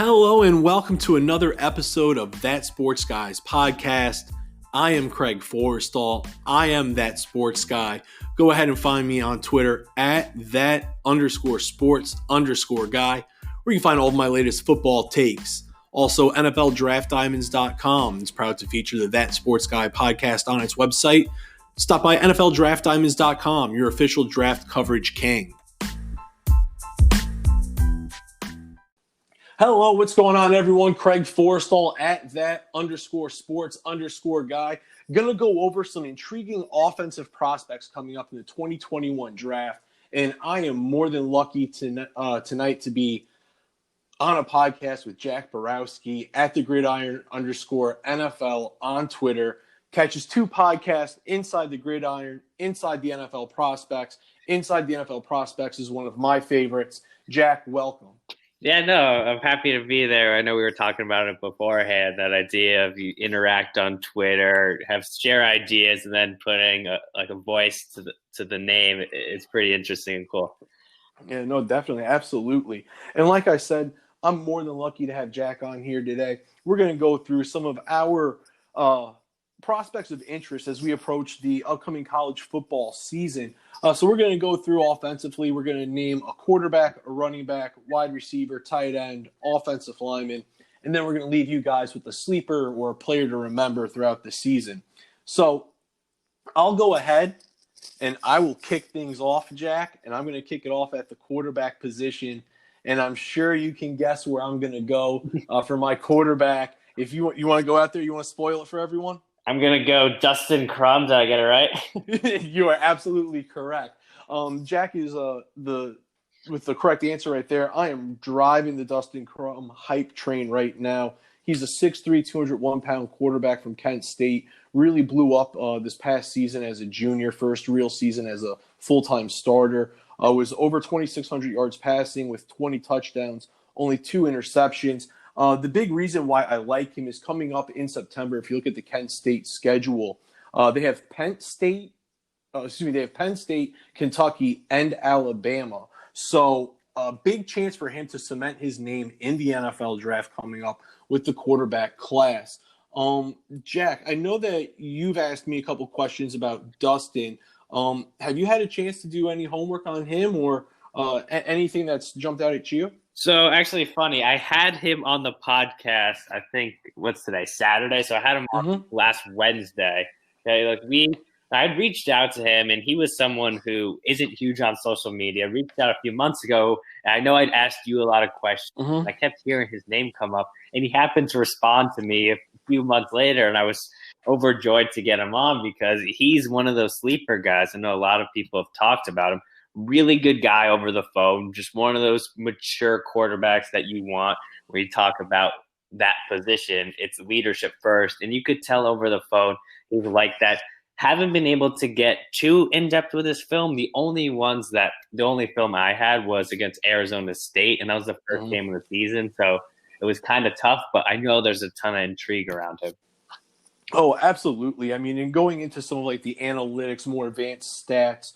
Hello and welcome to another episode of That Sports Guys podcast. I am Craig Forrestal. I am That Sports Guy. Go ahead and find me on Twitter at that_sports_guy, where you can find all of my latest football takes. Also, NFLDraftDiamonds.com is proud to feature the That Sports Guy podcast on its website. Stop by NFLDraftDiamonds.com, your official draft coverage king. Hello, what's going on, everyone? Craig Forrestal at that_sports_guy. Gonna go over some intriguing offensive prospects coming up in the 2021 draft, and I am more than lucky tonight to be on a podcast with Jack Borowsky at the Gridiron_NFL on Twitter. Catches two podcasts, Inside the Gridiron, Inside the NFL Prospects. Inside the NFL Prospects is one of my favorites. Jack, welcome. Yeah, no, I'm happy to be there. I know we were talking about it beforehand, that idea of you interact on Twitter, share ideas, and then putting a voice to the name. It's pretty interesting and cool. Yeah, no, definitely. Absolutely. And like I said, I'm more than lucky to have Jack on here today. We're going to go through some of our prospects of interest as we approach the upcoming college football season. So we're going to go through offensively. We're going to name a quarterback, a running back, wide receiver, tight end, offensive lineman, and then we're going to leave you guys with a sleeper or a player to remember throughout the season. So I'll go ahead and I will kick things off, Jack, and I'm going to kick it off at the quarterback position, and I'm sure you can guess where I'm going to go for my quarterback. If you want to go out there, you want to spoil it for everyone? I'm going to go Dustin Crum. Did I get it right? You are absolutely correct. Jack is with the correct answer right there. I am driving the Dustin Crum hype train right now. He's a 6'3", 201-pound quarterback from Kent State. Really blew up this past season as a junior, first real season as a full-time starter. Was over 2,600 yards passing with 20 touchdowns, only 2 interceptions. The big reason why I like him is coming up in September. If you look at the Kent State schedule, they have Penn State, Kentucky, and Alabama. So a big chance for him to cement his name in the NFL draft coming up with the quarterback class. Jack, I know that you've asked me a couple questions about Dustin. Have you had a chance to do any homework on him or anything that's jumped out at you? So actually funny, I had him on the podcast, I think, what's today, Saturday? So I had him on last Wednesday. Okay, I had reached out to him, and he was someone who isn't huge on social media. Reached out a few months ago, and I know I'd asked you a lot of questions. I kept hearing his name come up, and he happened to respond to me a few months later, and I was overjoyed to get him on because he's one of those sleeper guys. I know a lot of people have talked about him. Really good guy over the phone, just one of those mature quarterbacks that you want where you talk about that position. It's leadership first, and you could tell over the phone he's like that. Haven't been able to get too in-depth with his film. The only film I had was against Arizona State, and that was the first game of the season, so it was kind of tough, but I know there's a ton of intrigue around him. Oh, absolutely. I mean, in going into some of like the analytics, more advanced stats,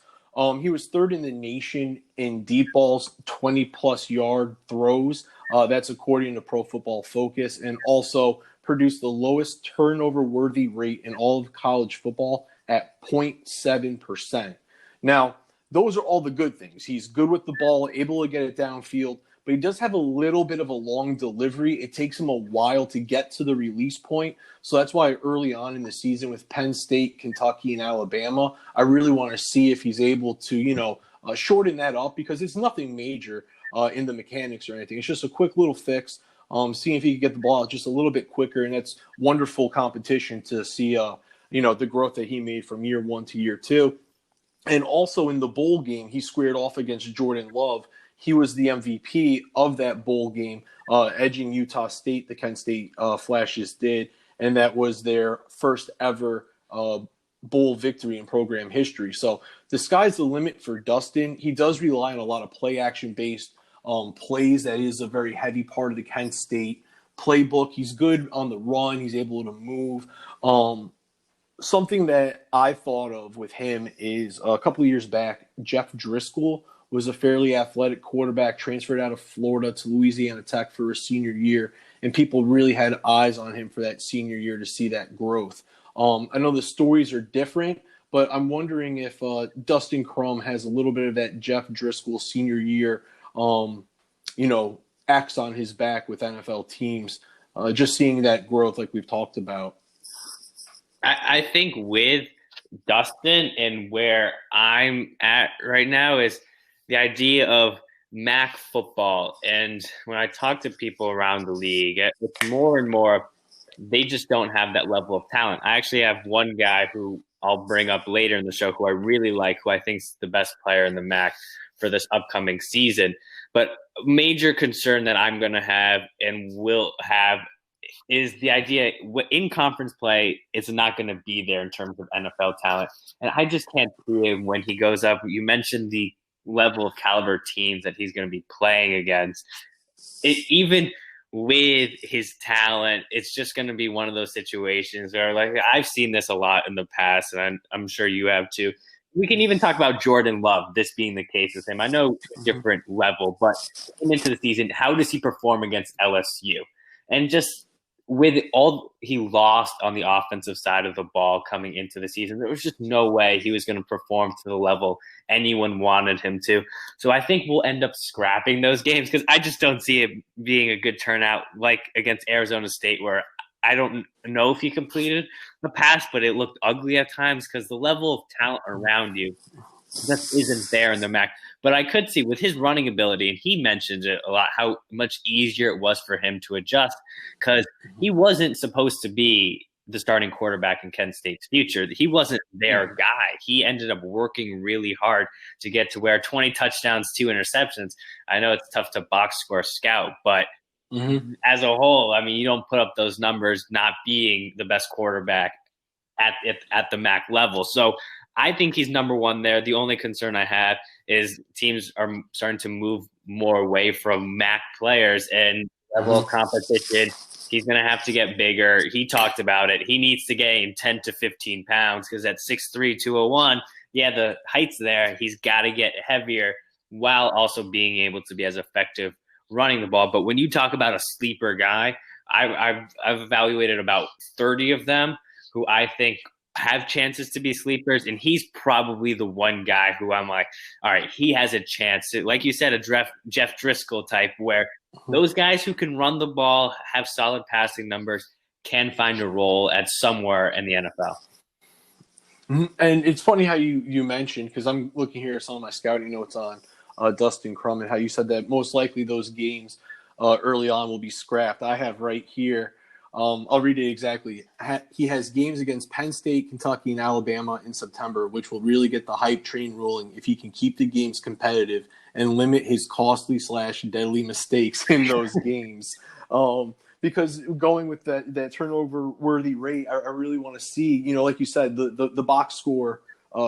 he was third in the nation in deep balls, 20-plus yard throws. That's according to Pro Football Focus, and also produced the lowest turnover-worthy rate in all of college football at 0.7%. Now, those are all the good things. He's good with the ball, able to get it downfield, but he does have a little bit of a long delivery. It takes him a while to get to the release point. So that's why early on in the season with Penn State, Kentucky, and Alabama, I really want to see if he's able to, shorten that up because it's nothing major in the mechanics or anything. It's just a quick little fix, seeing if he can get the ball out just a little bit quicker. And that's wonderful competition to see, the growth that he made from year 1 to year 2. And also in the bowl game, he squared off against Jordan Love. He was the MVP of that bowl game, edging Utah State, the Kent State Flashes did, and that was their first ever bowl victory in program history. So the sky's the limit for Dustin. He does rely on a lot of play-action-based plays. That is a very heavy part of the Kent State playbook. He's good on the run. He's able to move. Something that I thought of with him is a couple of years back, Jeff Driscoll was a fairly athletic quarterback, transferred out of Florida to Louisiana Tech for his senior year, and people really had eyes on him for that senior year to see that growth. I know the stories are different, but I'm wondering if Dustin Crum has a little bit of that Jeff Driscoll senior year, axe on his back with NFL teams. Just seeing that growth like we've talked about. I think with Dustin and where I'm at right now is the idea of MAC football. And when I talk to people around the league, it's more and more they just don't have that level of talent. I actually have one guy who I'll bring up later in the show who I really like, who I think is the best player in the MAC for this upcoming season. But major concern that I'm going to have and will have is the idea in conference play, it's not going to be there in terms of NFL talent. And I just can't see him when he goes up. You mentioned the level of caliber teams that he's going to be playing against. Even with his talent, it's just going to be one of those situations where, like, I've seen this a lot in the past, and I'm sure you have too. We can even talk about Jordan Love, this being the case with him. I know different level, but into the season, how does he perform against LSU? And just with all he lost on the offensive side of the ball coming into the season, there was just no way he was going to perform to the level anyone wanted him to. So I think we'll end up scrapping those games because I just don't see it being a good turnout like against Arizona State, where I don't know if he completed the pass, but it looked ugly at times because the level of talent around you just isn't there in the MAC. But I could see with his running ability, and he mentions it a lot, how much easier it was for him to adjust because he wasn't supposed to be the starting quarterback in Kent State's future. He wasn't their guy. He ended up working really hard to get to where 20 touchdowns, 2 interceptions. I know it's tough to box score scout, but as a whole, I mean, you don't put up those numbers not being the best quarterback at the MAC level. So I think he's number one there. The only concern I have is teams are starting to move more away from MAC players and level of competition. He's going to have to get bigger. He talked about it. He needs to gain 10 to 15 pounds because at 6'3", 201, the height's there. He's got to get heavier while also being able to be as effective running the ball. But when you talk about a sleeper guy, I've evaluated about 30 of them who I think have chances to be sleepers, and he's probably the one guy who I'm like, all right, he has a chance. Like you said, a Jeff Driscoll type, where those guys who can run the ball, have solid passing numbers, can find a role at somewhere in the NFL. And it's funny how you mentioned, because I'm looking here at some of my scouting notes on Dustin Crum and how you said that most likely those games early on will be scrapped. I have right here, I'll read it exactly. He has games against Penn State, Kentucky, and Alabama in September, which will really get the hype train rolling if he can keep the games competitive and limit his costly/deadly mistakes in those games. Because going with that turnover-worthy rate, I really want to see, like you said, the box score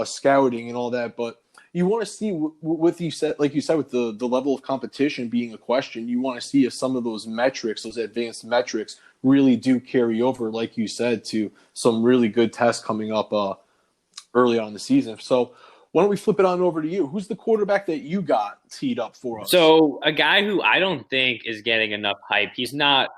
scouting and all that, but you want to see with you said, like you said, with the level of competition being a question, you want to see if some of those metrics, those advanced metrics, really do carry over, like you said, to some really good tests coming up early on in the season. So why don't we flip it on over to you? Who's the quarterback that you got teed up for us? So a guy who I don't think is getting enough hype. He's not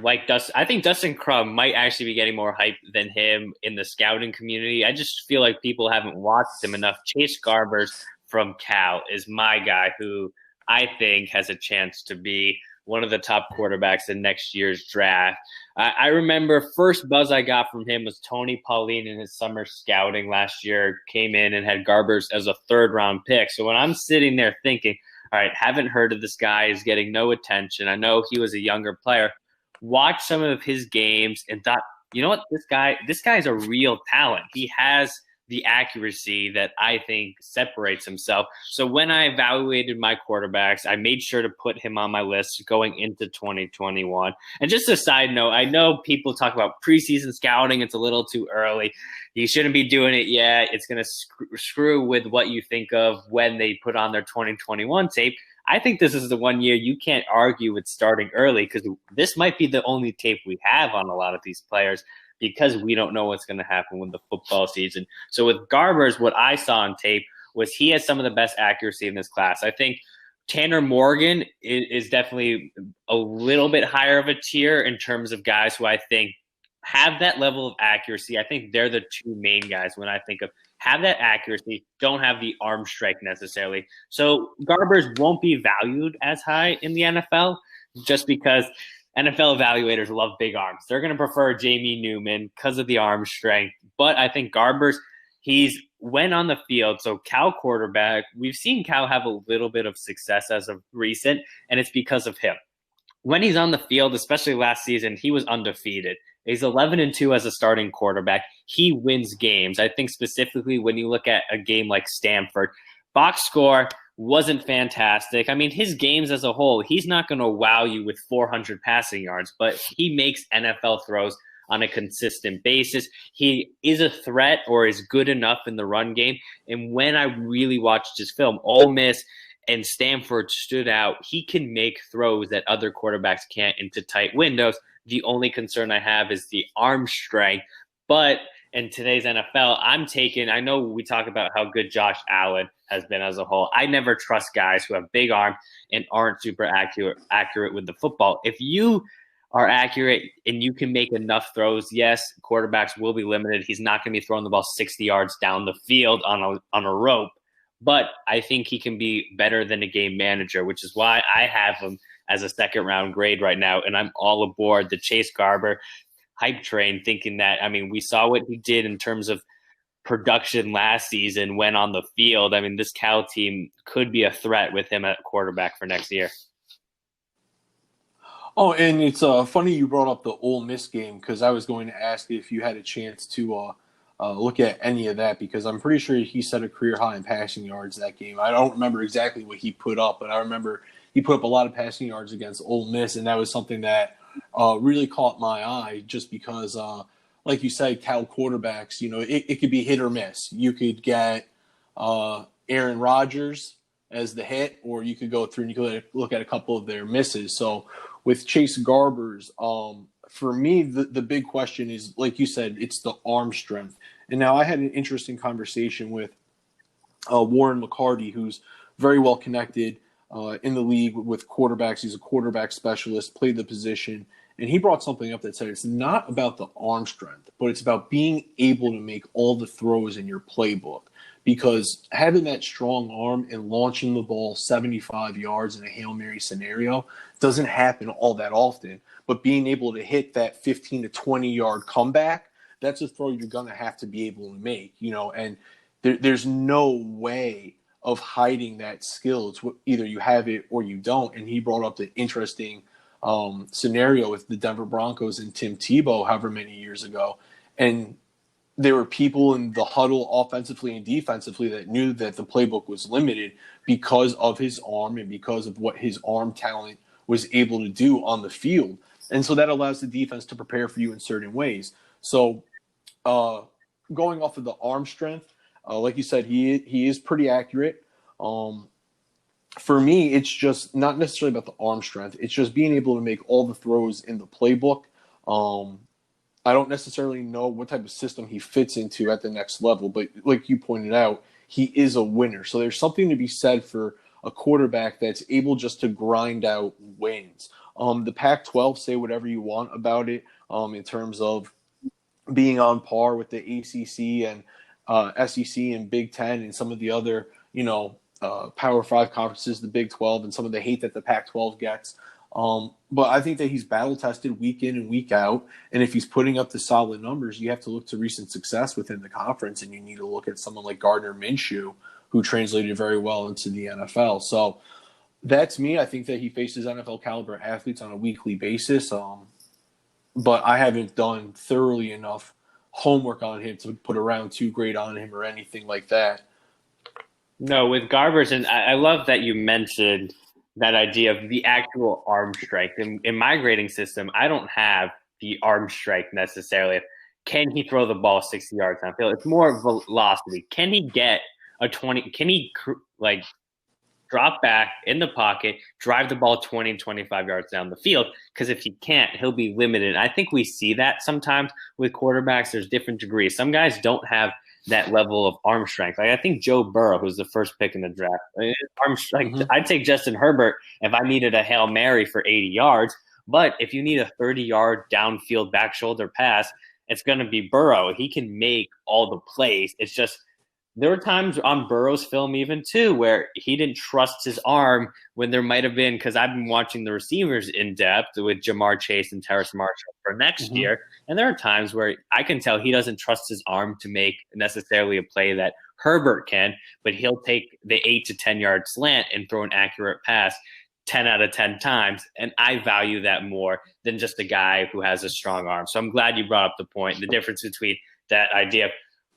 like Dustin. I think Dustin Crum might actually be getting more hype than him in the scouting community. I just feel like people haven't watched him enough. Chase Garbers from Cal is my guy who I think has a chance to be one of the top quarterbacks in next year's draft. I remember first buzz I got from him was Tony Pauline in his summer scouting last year, came in and had Garbers as a third-round pick. So when I'm sitting there thinking, all right, haven't heard of this guy, is getting no attention. I know he was a younger player. Watched some of his games and thought, you know what, this guy's a real talent. He has the accuracy that I think separates himself. So when I evaluated my quarterbacks, I made sure to put him on my list going into 2021. And just a side note, I know people talk about preseason scouting. It's a little too early. You shouldn't be doing it yet. It's going to screw with what you think of when they put on their 2021 tape. I think this is the one year you can't argue with starting early because this might be the only tape we have on a lot of these players because we don't know what's going to happen with the football season. So with Garbers, what I saw on tape was he has some of the best accuracy in this class. I think Tanner Morgan is definitely a little bit higher of a tier in terms of guys who I think have that level of accuracy. I think they're the two main guys when I think of have that accuracy, don't have the arm strength necessarily. So Garbers won't be valued as high in the NFL just because NFL evaluators love big arms. They're going to prefer Jamie Newman because of the arm strength. But I think Garbers, he's when on the field. So Cal quarterback, we've seen Cal have a little bit of success as of recent, and it's because of him. When he's on the field, especially last season, he was undefeated. He's 11-2 as a starting quarterback. He wins games. I think specifically when you look at a game like Stanford, box score wasn't fantastic. I mean, his games as a whole, he's not going to wow you with 400 passing yards, but he makes NFL throws on a consistent basis. He is a threat or is good enough in the run game. And when I really watched his film, Ole Miss and Stanford stood out. He can make throws that other quarterbacks can't into tight windows. The only concern I have is the arm strength. But in today's NFL, I know we talk about how good Josh Allen has been as a whole. I never trust guys who have big arms and aren't super accurate with the football. If you are accurate and you can make enough throws, yes, quarterbacks will be limited. He's not going to be throwing the ball 60 yards down the field on a rope. But I think he can be better than a game manager, which is why I have him as a second-round grade right now, and I'm all aboard the Chase Garber hype train, thinking that, I mean, we saw what he did in terms of production last season when on the field. I mean, this Cal team could be a threat with him at quarterback for next year. Oh, and it's funny you brought up the Ole Miss game because I was going to ask if you had a chance to look at any of that because I'm pretty sure he set a career high in passing yards that game. I don't remember exactly what he put up, but I remember he put up a lot of passing yards against Ole Miss, and that was something that really caught my eye just because, like you said, Cal quarterbacks, it could be hit or miss. You could get Aaron Rodgers as the hit, or you could go through and you could look at a couple of their misses. So with Chase Garbers, for me, the big question is, like you said, it's the arm strength. And now I had an interesting conversation with Warren McCarty, who's very well connected in the league with quarterbacks. He's a quarterback specialist, played the position. And he brought something up that said it's not about the arm strength, but it's about being able to make all the throws in your playbook. Because having that strong arm and launching the ball 75 yards in a Hail Mary scenario doesn't happen all that often. But being able to hit that 15 to 20-yard comeback, that's a throw you're going to have to be able to make, and there's no way of hiding that skill. It's either you have it or you don't. And he brought up the interesting scenario with the Denver Broncos and Tim Tebow however many years ago. And there were people in the huddle offensively and defensively that knew that the playbook was limited because of his arm and because of what his arm talent was able to do on the field. And so that allows the defense to prepare for you in certain ways. So going off of the arm strength, like you said, he is pretty accurate. For me, it's just not necessarily about the arm strength. It's just being able to make all the throws in the playbook. I don't necessarily know what type of system he fits into at the next level, but like you pointed out, he is a winner. So there's something to be said for a quarterback that's able just to grind out wins. The Pac-12, say whatever you want about it in terms of being on par with the ACC and SEC and Big Ten and some of the other, Power 5 conferences, the Big 12, and some of the hate that the Pac-12 gets. But I think that he's battle-tested week in and week out, and if he's putting up the solid numbers, you have to look to recent success within the conference, and you need to look at someone like Gardner Minshew, who translated very well into the NFL. So that's me. I think that he faces NFL-caliber athletes on a weekly basis, but I haven't done thoroughly enough homework on him to put a round 2 grade on him or anything like that. No, with Garbers, and I love that you mentioned that idea of the actual arm strength. In my grading system, I don't have the arm strength necessarily. Can he throw the ball 60 yards downfield? It's more velocity. Can he get a 20? Can he drop back in the pocket, drive the ball 20, 25 yards down the field? Because if he can't, he'll be limited. I think we see that sometimes with quarterbacks. There's different degrees. Some guys don't have that level of arm strength. Like I think Joe Burrow, who's the first pick in the draft, arm strength. I'd take Justin Herbert if I needed a Hail Mary for 80 yards. But if you need a 30-yard downfield back shoulder pass, it's going to be Burrow. He can make all the plays. It's just there were times on Burrow's film even too where he didn't trust his arm when there might have been, because I've been watching the receivers in depth with Jamar Chase and Terrace Marshall for next year, and there are times where I can tell he doesn't trust his arm to make necessarily a play that Herbert can, but he'll take the 8 to 10-yard slant and throw an accurate pass 10 out of 10 times, and I value that more than just a guy who has a strong arm. So I'm glad you brought up the point, the difference between that idea of,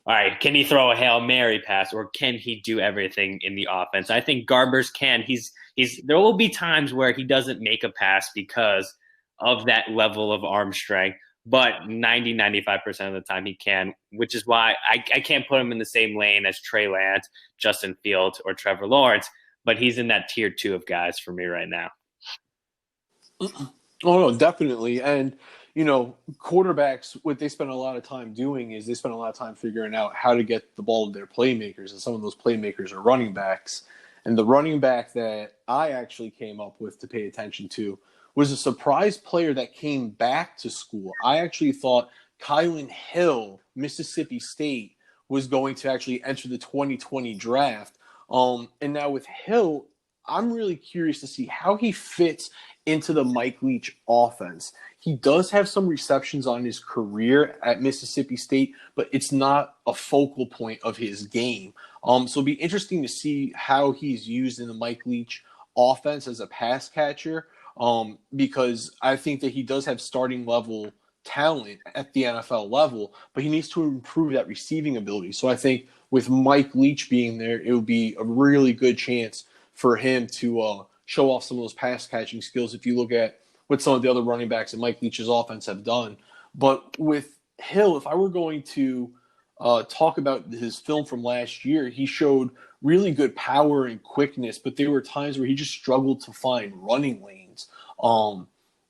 all right, can he throw a Hail Mary pass or can he do everything in the offense? I think Garbers can. There will be times where he doesn't make a pass because of that level of arm strength, but 95% of the time he can, which is why I can't put him in the same lane as Trey Lance, Justin Fields, or Trevor Lawrence, but he's in that tier 2 of guys for me right now. Oh, no, definitely. And quarterbacks, what they spend a lot of time doing is they spend a lot of time figuring out how to get the ball to their playmakers, and some of those playmakers are running backs. And the running back that I actually came up with to pay attention to was a surprise player that came back to school. I actually thought Kylan Hill, Mississippi State, was going to actually enter the 2020 draft. And now with Hill, I'm really curious to see how he fits into the Mike Leach offense. He does have some receptions on his career at Mississippi State, but it's not a focal point of his game. So it'll be interesting to see how he's used in the Mike Leach offense as a pass catcher, because I think that he does have starting level talent at the NFL level, but he needs to improve that receiving ability. So I think with Mike Leach being there, it would be a really good chance for him to show off some of those pass catching skills if you look at what some of the other running backs in Mike Leach's offense have done. But with Hill, if I were going to talk about his film from last year, he showed really good power and quickness, but there were times where he just struggled to find running lanes.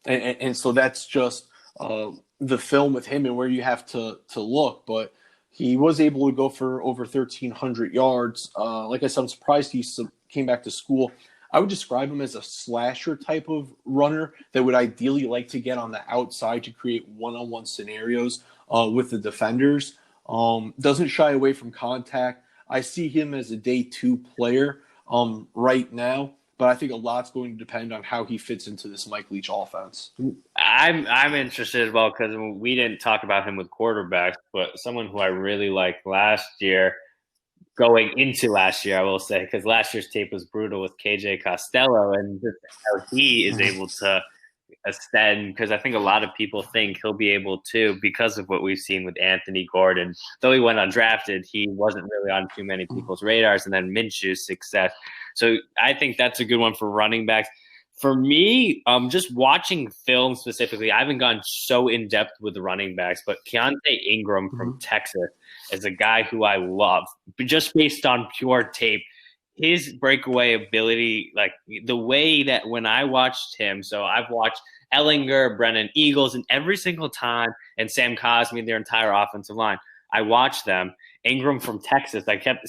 And so that's just the film with him and where you have to look. But he was able to go for over 1,300 yards. Like I said, I'm surprised he came back to school. I would describe him as a slasher type of runner that would ideally like to get on the outside to create one-on-one scenarios with the defenders. Doesn't shy away from contact. I see him as a day 2 player right now, but I think a lot's going to depend on how he fits into this Mike Leach offense. I'm interested as well because we didn't talk about him with quarterbacks, but someone who I really liked last year, going into last year, I will say, because last year's tape was brutal with KJ Costello, and just how he is able to ascend, because I think a lot of people think he'll be able to because of what we've seen with Anthony Gordon. Though he went undrafted, he wasn't really on too many people's radars, and then Minshew's success. So I think that's a good one for running backs. For me, just watching film specifically, I haven't gone so in-depth with the running backs, but Keontae Ingram from Texas is a guy who I love. But just based on pure tape, his breakaway ability, like the way that when I watched him, so I've watched Ellinger, Brennan Eagles, and every single time, and Sam Cosmi, their entire offensive line, I watched them. Ingram from Texas, I kept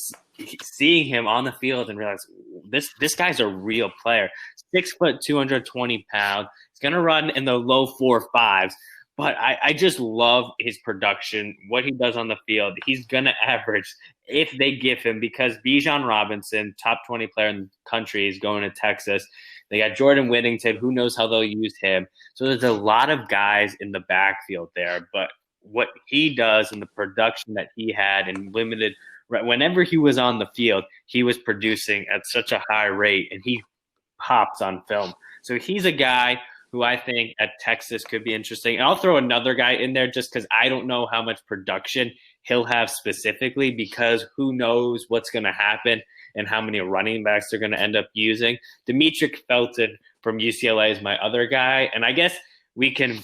seeing him on the field and realized this guy's a real player. 6 foot, 220 pounds. He's going to run in the low 4.5s. But I just love his production, what he does on the field. He's going to average if they give him, because Bijan Robinson, top 20 player in the country, is going to Texas. They got Jordan Whittington. Who knows how they'll use him. So there's a lot of guys in the backfield there. But what he does and the production that he had and limited, whenever he was on the field, he was producing at such a high rate, and he pops on film. So he's a guy who I think at Texas could be interesting. And I'll throw another guy in there just because I don't know how much production he'll have specifically, because who knows what's going to happen and how many running backs they're going to end up using. Demetric Felton from UCLA is my other guy. And I guess we can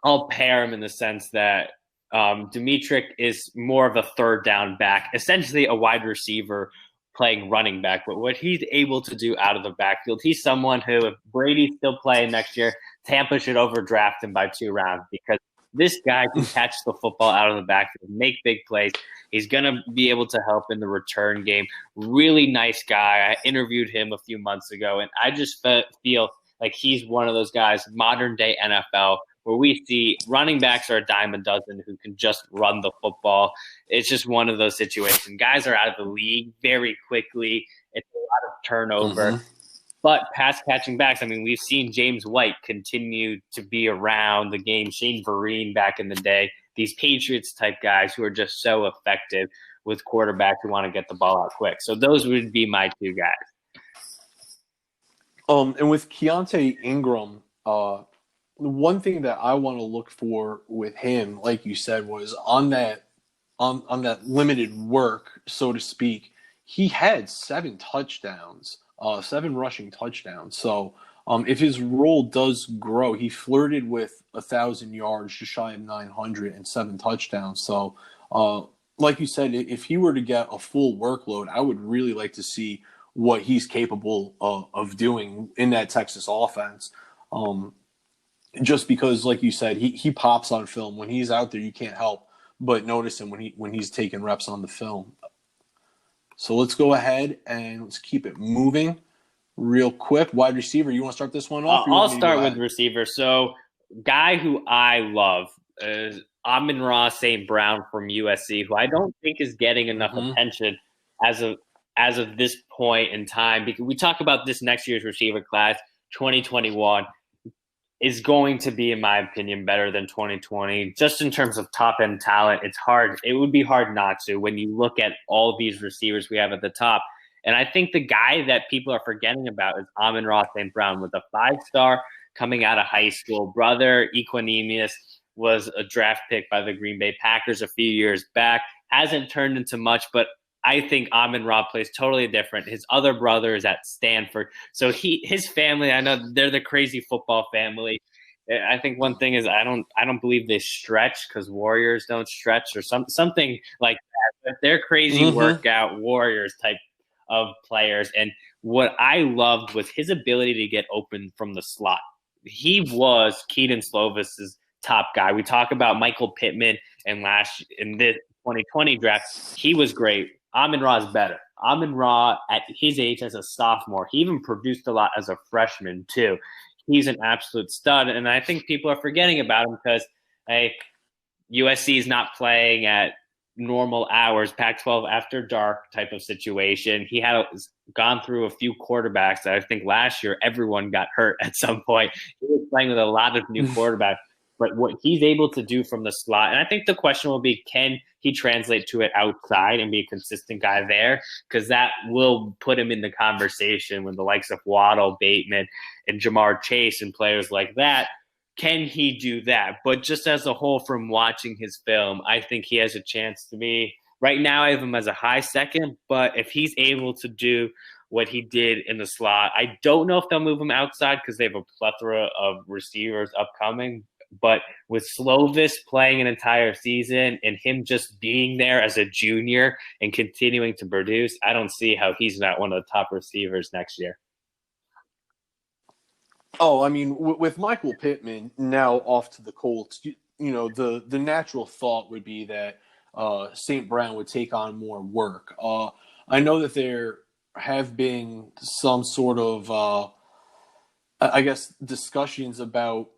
all pair him in the sense that Demetric is more of a third down back, essentially a wide receiver playing running back, but what he's able to do out of the backfield, he's someone who, if Brady's still playing next year, Tampa should overdraft him by 2 rounds, because This guy can catch the football out of the backfield, make big plays. He's going to be able to help in the return game. Really nice guy. I interviewed him a few months ago, and I just feel like he's one of those guys, modern day NFL, where we see running backs are a dime a dozen who can just run the football. It's just one of those situations. Guys are out of the league very quickly. It's a lot of turnover. Mm-hmm. But pass catching backs, I mean, we've seen James White continue to be around the game. Shane Vereen back in the day. These Patriots type guys who are just so effective with quarterbacks who want to get the ball out quick. So those would be my two guys. And with Keontae Ingram, one thing that I want to look for with him, like you said, was on that limited work, so to speak. He had 7 touchdowns, 7 rushing touchdowns. So if his role does grow, he flirted with 1,000 yards, just shy of 900, and 7 touchdowns. So, like you said, if he were to get a full workload, I would really like to see what he's capable of doing in that Texas offense. Just because, like you said, he pops on film. When he's out there, you can't help but notice him when he's taking reps on the film. So let's go ahead and let's keep it moving real quick. Wide receiver, you want to start this one off? I'll start with receiver. So guy who I love is Amon-Ra St. Brown from USC, who I don't think is getting enough attention as of this point in time, because we talk about this next year's receiver class, 2021. Is going to be, in my opinion, better than 2020. Just in terms of top-end talent, it's hard. It would be hard not to when you look at all these receivers we have at the top. And I think the guy that people are forgetting about is Amon-Ra St. Brown, with a 5-star coming out of high school. Brother Equanimeous was a draft pick by the Green Bay Packers a few years back. Hasn't turned into much, but I think Amon-Ra plays totally different. His other brother is at Stanford. So his family, I know they're the crazy football family. I think one thing is I don't believe they stretch because Warriors don't stretch or something like that. But they're crazy workout Warriors type of players. And what I loved was his ability to get open from the slot. He was Keaton Slovis's top guy. We talk about Michael Pittman in this 2020 draft. He was great. Amon-Ra is better. Amon-Ra, at his age as a sophomore, he even produced a lot as a freshman, too. He's an absolute stud, and I think people are forgetting about him because USC is not playing at normal hours, Pac-12 after dark type of situation. He had gone through a few quarterbacks that I think last year everyone got hurt at some point. He was playing with a lot of new quarterbacks. But what he's able to do from the slot, and I think the question will be, can he translate to it outside and be a consistent guy there? Because that will put him in the conversation with the likes of Waddle, Bateman, and Jamar Chase and players like that. Can he do that? But just as a whole, from watching his film, I think he has a chance to be – right now I have him as a high second, but if he's able to do what he did in the slot, I don't know if they'll move him outside because they have a plethora of receivers upcoming. But with Slovis playing an entire season and him just being there as a junior and continuing to produce, I don't see how he's not one of the top receivers next year. Oh, I mean, with Michael Pittman now off to the Colts, the natural thought would be that St. Brown would take on more work. I know that there have been some sort of, discussions about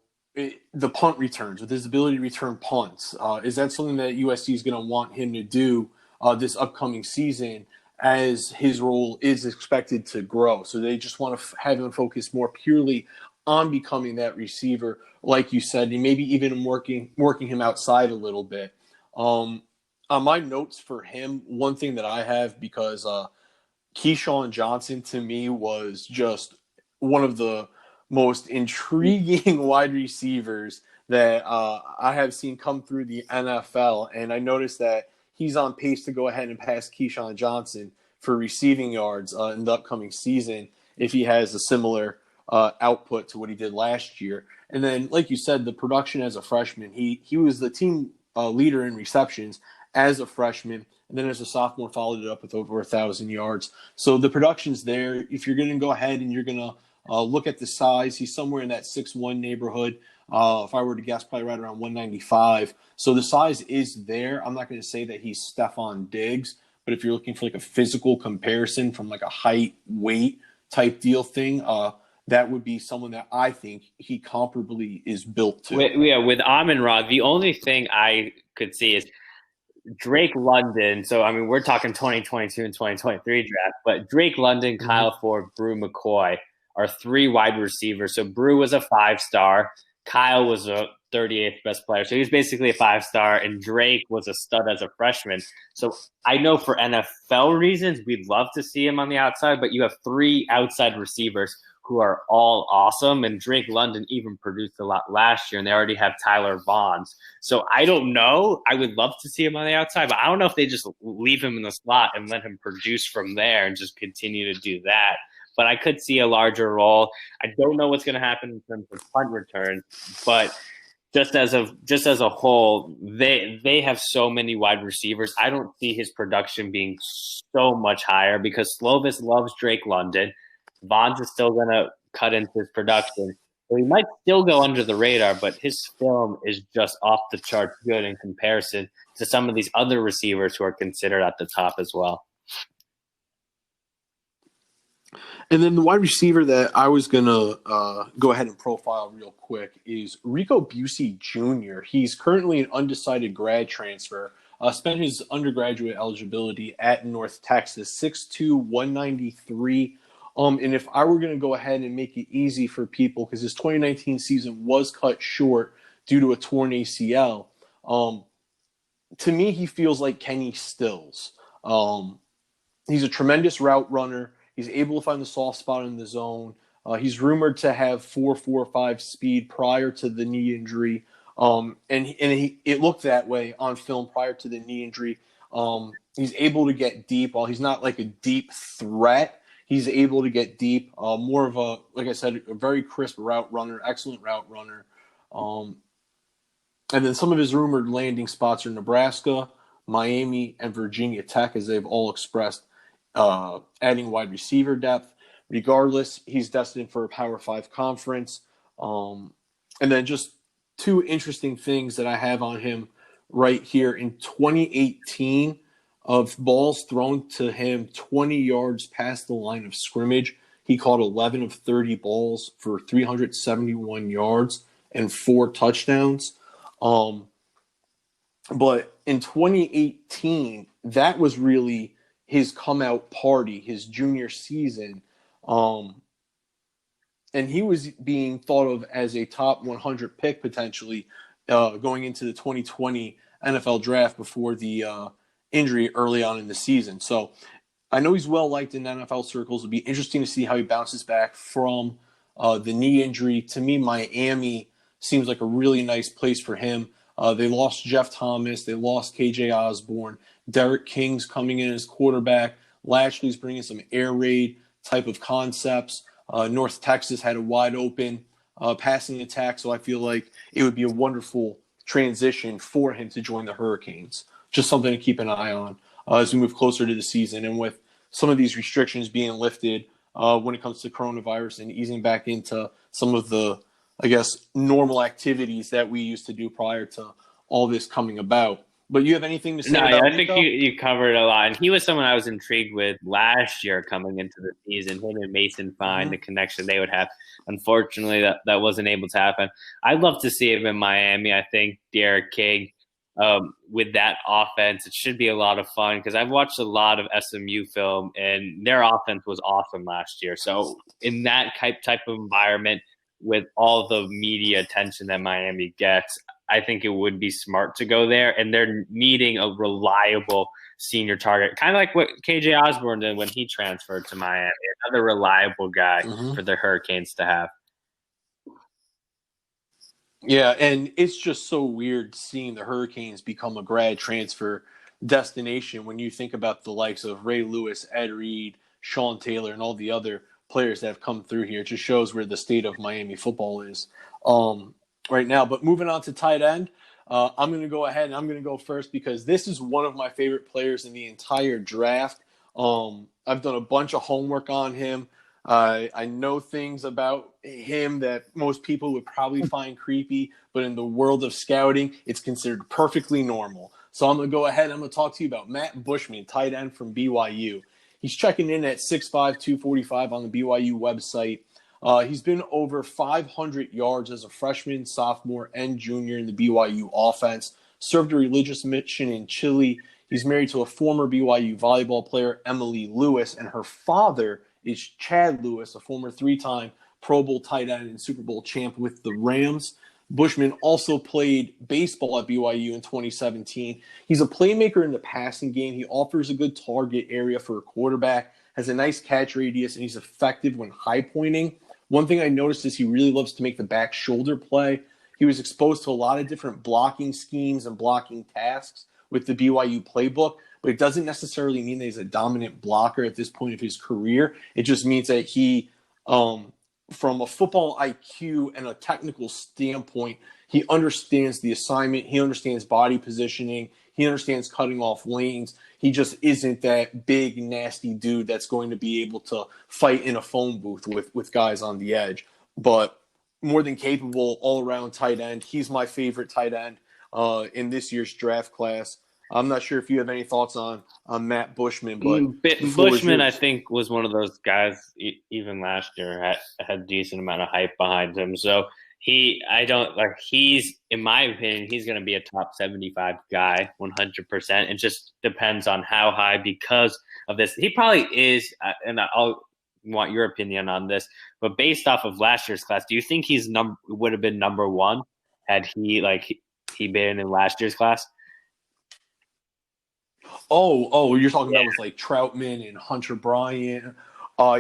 the punt returns, with his ability to return punts. Is that something that USC is going to want him to do this upcoming season, as his role is expected to grow? So they just want to have him focus more purely on becoming that receiver, like you said, and maybe even working him outside a little bit. On my notes for him, one thing that I have, because Keyshawn Johnson to me was just one of the most intriguing wide receivers that I have seen come through the NFL. And I noticed that he's on pace to go ahead and pass Keyshawn Johnson for receiving yards in the upcoming season if he has a similar output to what he did last year. And then, like you said, the production as a freshman, he was the team leader in receptions as a freshman, and then as a sophomore followed it up with over 1,000 yards. So the production's there. If you're going to go ahead and you're going to look at the size, he's somewhere in that 6'1" neighborhood. If I were to guess, probably right around 195. So the size is there. I'm not going to say that he's Stephon Diggs, but if you're looking for like a physical comparison from like a height, weight type deal thing, that would be someone that I think he comparably is built to. With Amon-Ra, the only thing I could see is Drake London. So, I mean, we're talking 2022 and 2023 draft, but Drake London, Kyle Ford, Brew McCoy are three wide receivers. So, Brew was a 5-star. Kyle was a 38th best player. So, he was basically a 5-star, and Drake was a stud as a freshman. So, I know for NFL reasons, we'd love to see him on the outside, but you have three outside receivers who are all awesome. And Drake London even produced a lot last year, and they already have Tyler Vaughns. So I don't know. I would love to see him on the outside, but I don't know if they just leave him in the slot and let him produce from there and just continue to do that. But I could see a larger role. I don't know what's going to happen in terms of punt returns, but just as a whole, they have so many wide receivers. I don't see his production being so much higher because Slovis loves Drake London. Vaughns is still going to cut into his production. So he might still go under the radar, but his film is just off the charts good in comparison to some of these other receivers who are considered at the top as well. And then the wide receiver that I was going to go ahead and profile real quick is Rico Busey Jr. He's currently an undecided grad transfer. Spent his undergraduate eligibility at North Texas, 6'2", 193. And if I were going to go ahead and make it easy for people, because his 2019 season was cut short due to a torn ACL, to me, he feels like Kenny Stills. He's a tremendous route runner. He's able to find the soft spot in the zone. He's rumored to have 4.45 speed prior to the knee injury. It looked that way on film prior to the knee injury. He's able to get deep. While he's not like a deep threat, he's able to get deep. More of a, like I said, a very crisp route runner, excellent route runner. And then some of his rumored landing spots are Nebraska, Miami, and Virginia Tech, as they've all expressed adding wide receiver depth. Regardless, he's destined for a Power 5 conference. And then just two interesting things that I have on him right here. In 2018, of balls thrown to him 20 yards past the line of scrimmage, he caught 11 of 30 balls for 371 yards and 4 touchdowns. But in 2018, that was really his come out party, his junior season. And he was being thought of as a top 100 pick potentially going into the 2020 NFL draft before the injury early on in the season. So I know he's well liked in NFL circles. It'll be interesting to see how he bounces back from the knee injury. To me, Miami seems like a really nice place for him. They lost Jeff Thomas. They lost KJ Osborne. Derek King's coming in as quarterback. Lashley's bringing some air raid type of concepts. North Texas had a wide open passing attack, so I feel like it would be a wonderful transition for him to join the Hurricanes. Just something to keep an eye on as we move closer to the season. And with some of these restrictions being lifted when it comes to coronavirus and easing back into some of the, I guess, normal activities that we used to do prior to all this coming about. But you have anything to say about I think you covered a lot. And he was someone I was intrigued with last year coming into the season. Him and Mason Fine, the connection they would have. Unfortunately, that wasn't able to happen. I'd love to see him in Miami. I think Derek King, with that offense, it should be a lot of fun because I've watched a lot of SMU film, and their offense was awesome last year. So in that type of environment, with all the media attention that Miami gets, I think it would be smart to go there. And they're needing a reliable senior target, kind of like what KJ Osborne did when he transferred to Miami. Another reliable guy for the Hurricanes to have. Yeah, and it's just so weird seeing the Hurricanes become a grad transfer destination when you think about the likes of Ray Lewis, Ed Reed, Sean Taylor, and all the other players that have come through here. It just shows where the state of Miami football is right now. But moving on to tight end, I'm going to go ahead and I'm going to go first because this is one of my favorite players in the entire draft. I've done a bunch of homework on him. I know things about him that most people would probably find creepy, but in the world of scouting, it's considered perfectly normal. So I'm going to go ahead. I'm going to talk to you about Matt Bushman, tight end from BYU. He's checking in at 6'5", 245 on the BYU website. He's been over 500 yards as a freshman, sophomore, and junior in the BYU offense. Served a religious mission in Chile. He's married to a former BYU volleyball player, Emily Lewis, and her father is Chad Lewis, a former three-time Pro Bowl tight end and Super Bowl champ with the Rams. Bushman also played baseball at BYU in 2017. He's a playmaker in the passing game. He offers a good target area for a quarterback, has a nice catch radius, and he's effective when high pointing. One thing I noticed is he really loves to make the back shoulder play. He was exposed to a lot of different blocking schemes and blocking tasks with the BYU playbook, but it doesn't necessarily mean that he's a dominant blocker at this point of his career. It just means that he, from a football IQ and a technical standpoint, he understands the assignment. He understands body positioning. He understands cutting off lanes. He just isn't that big, nasty dude that's going to be able to fight in a phone booth with guys on the edge. But more than capable all-around tight end. He's my favorite tight end in this year's draft class. I'm not sure if you have any thoughts on Matt Bushman, but Bushman, I think, was one of those guys. Even last year, had a decent amount of hype behind him. So he's, in my opinion, he's going to be a top 75 guy, 100%. It just depends on how high because of this. He probably is, and I'll want your opinion on this. But based off of last year's class, do you think he's would have been number one had he been in last year's class? Oh, you're talking about with like Troutman and Hunter Bryant.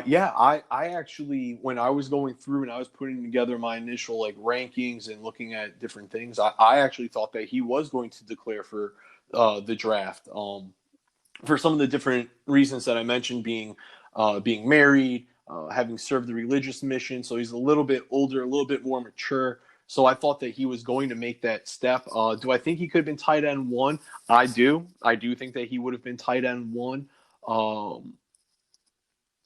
Yeah, I actually, when I was going through and I was putting together my initial like rankings and looking at different things, I actually thought that he was going to declare for the draft. For some of the different reasons that I mentioned, being married, having served the religious mission, so he's a little bit older, a little bit more mature. So I thought that he was going to make that step. Do I think he could have been tight end one? I do. I do think that he would have been tight end one.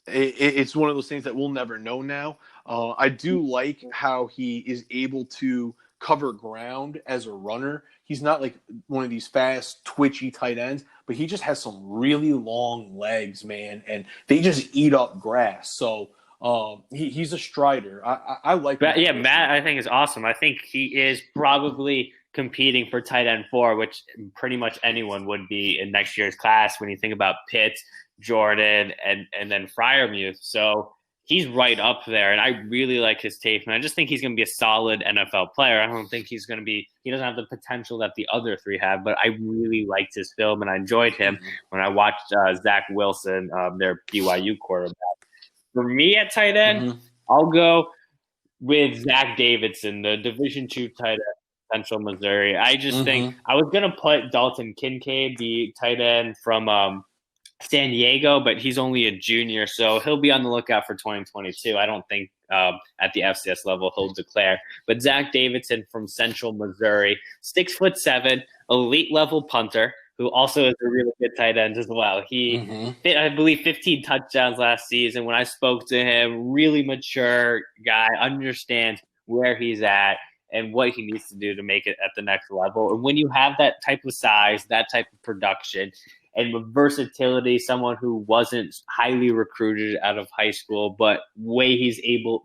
It's one of those things that we'll never know now. I do like how he is able to cover ground as a runner. He's not like one of these fast, twitchy tight ends, but he just has some really long legs, man, and they just eat up grass. So he's a strider. I like that. Yeah, Matt, I think is awesome. I think he is probably competing for tight end 4, which pretty much anyone would be in next year's class when you think about Pitts, Jordan, and then Freiermuth. So he's right up there, and I really like his tape. And I just think he's going to be a solid NFL player. I don't think he's going to be – he doesn't have the potential that the other three have, but I really liked his film, and I enjoyed him when I watched Zach Wilson, their BYU quarterback. For me at tight end, I'll go with Zach Davidson, the Division II tight end, Central Missouri. I just think I was going to put Dalton Kincaid, the tight end from San Diego, but he's only a junior, so he'll be on the lookout for 2022. I don't think at the FCS level he'll declare. But Zach Davidson from Central Missouri, 6'7", elite level punter, who also is a really good tight end as well. He hit, I believe, 15 touchdowns last season. When I spoke to him, really mature guy, understands where he's at and what he needs to do to make it at the next level. And when you have that type of size, that type of production, and with versatility, someone who wasn't highly recruited out of high school, but way he's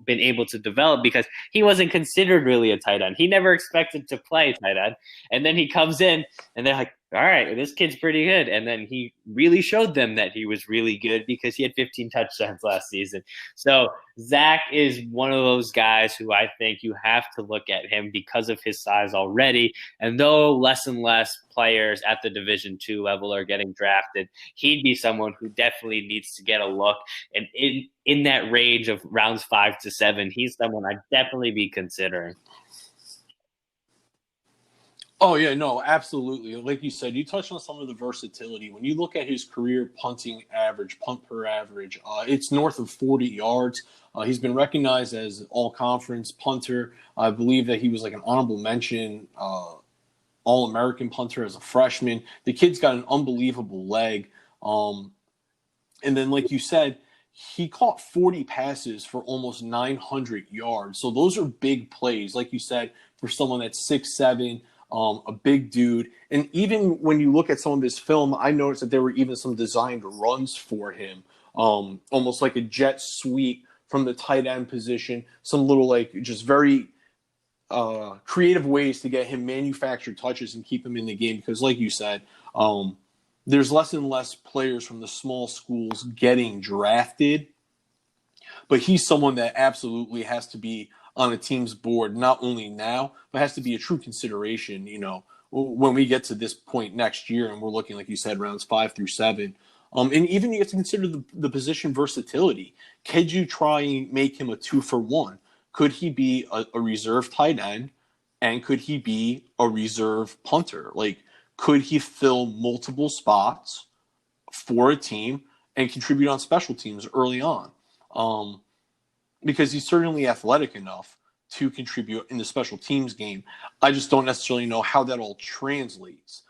been able to develop because he wasn't considered really a tight end. He never expected to play tight end. And then he comes in and they're like, all right, this kid's pretty good. And then he really showed them that he was really good because he had 15 touchdowns last season. So Zach is one of those guys who I think you have to look at him because of his size already. And though less and less players at the Division II level are getting drafted, he'd be someone who definitely needs to get a look. And in that range of rounds 5 to 7, he's someone I'd definitely be considering. Oh, yeah, no, absolutely. Like you said, you touched on some of the versatility. When you look at his career punting average, punt per average, it's north of 40 yards. He's been recognized as all-conference punter. I believe that he was like an honorable mention All-American punter as a freshman. The kid's got an unbelievable leg. And then, like you said, he caught 40 passes for almost 900 yards. So those are big plays, like you said, for someone that's 6'7", a big dude. And even when you look at some of his film, I noticed that there were even some designed runs for him, almost like a jet sweep from the tight end position, some little like just very creative ways to get him manufactured touches and keep him in the game. Because like you said, there's less and less players from the small schools getting drafted, but he's someone that absolutely has to be on a team's board, not only now, but has to be a true consideration, when we get to this point next year and we're looking, like you said, rounds 5 through 7. And even you have to consider the position versatility. Could you try and make him a 2-for-1? Could he be a reserve tight end? And could he be a reserve punter? Like, could he fill multiple spots for a team and contribute on special teams early on? Because he's certainly athletic enough to contribute in the special teams game. I just don't necessarily know how that all translates.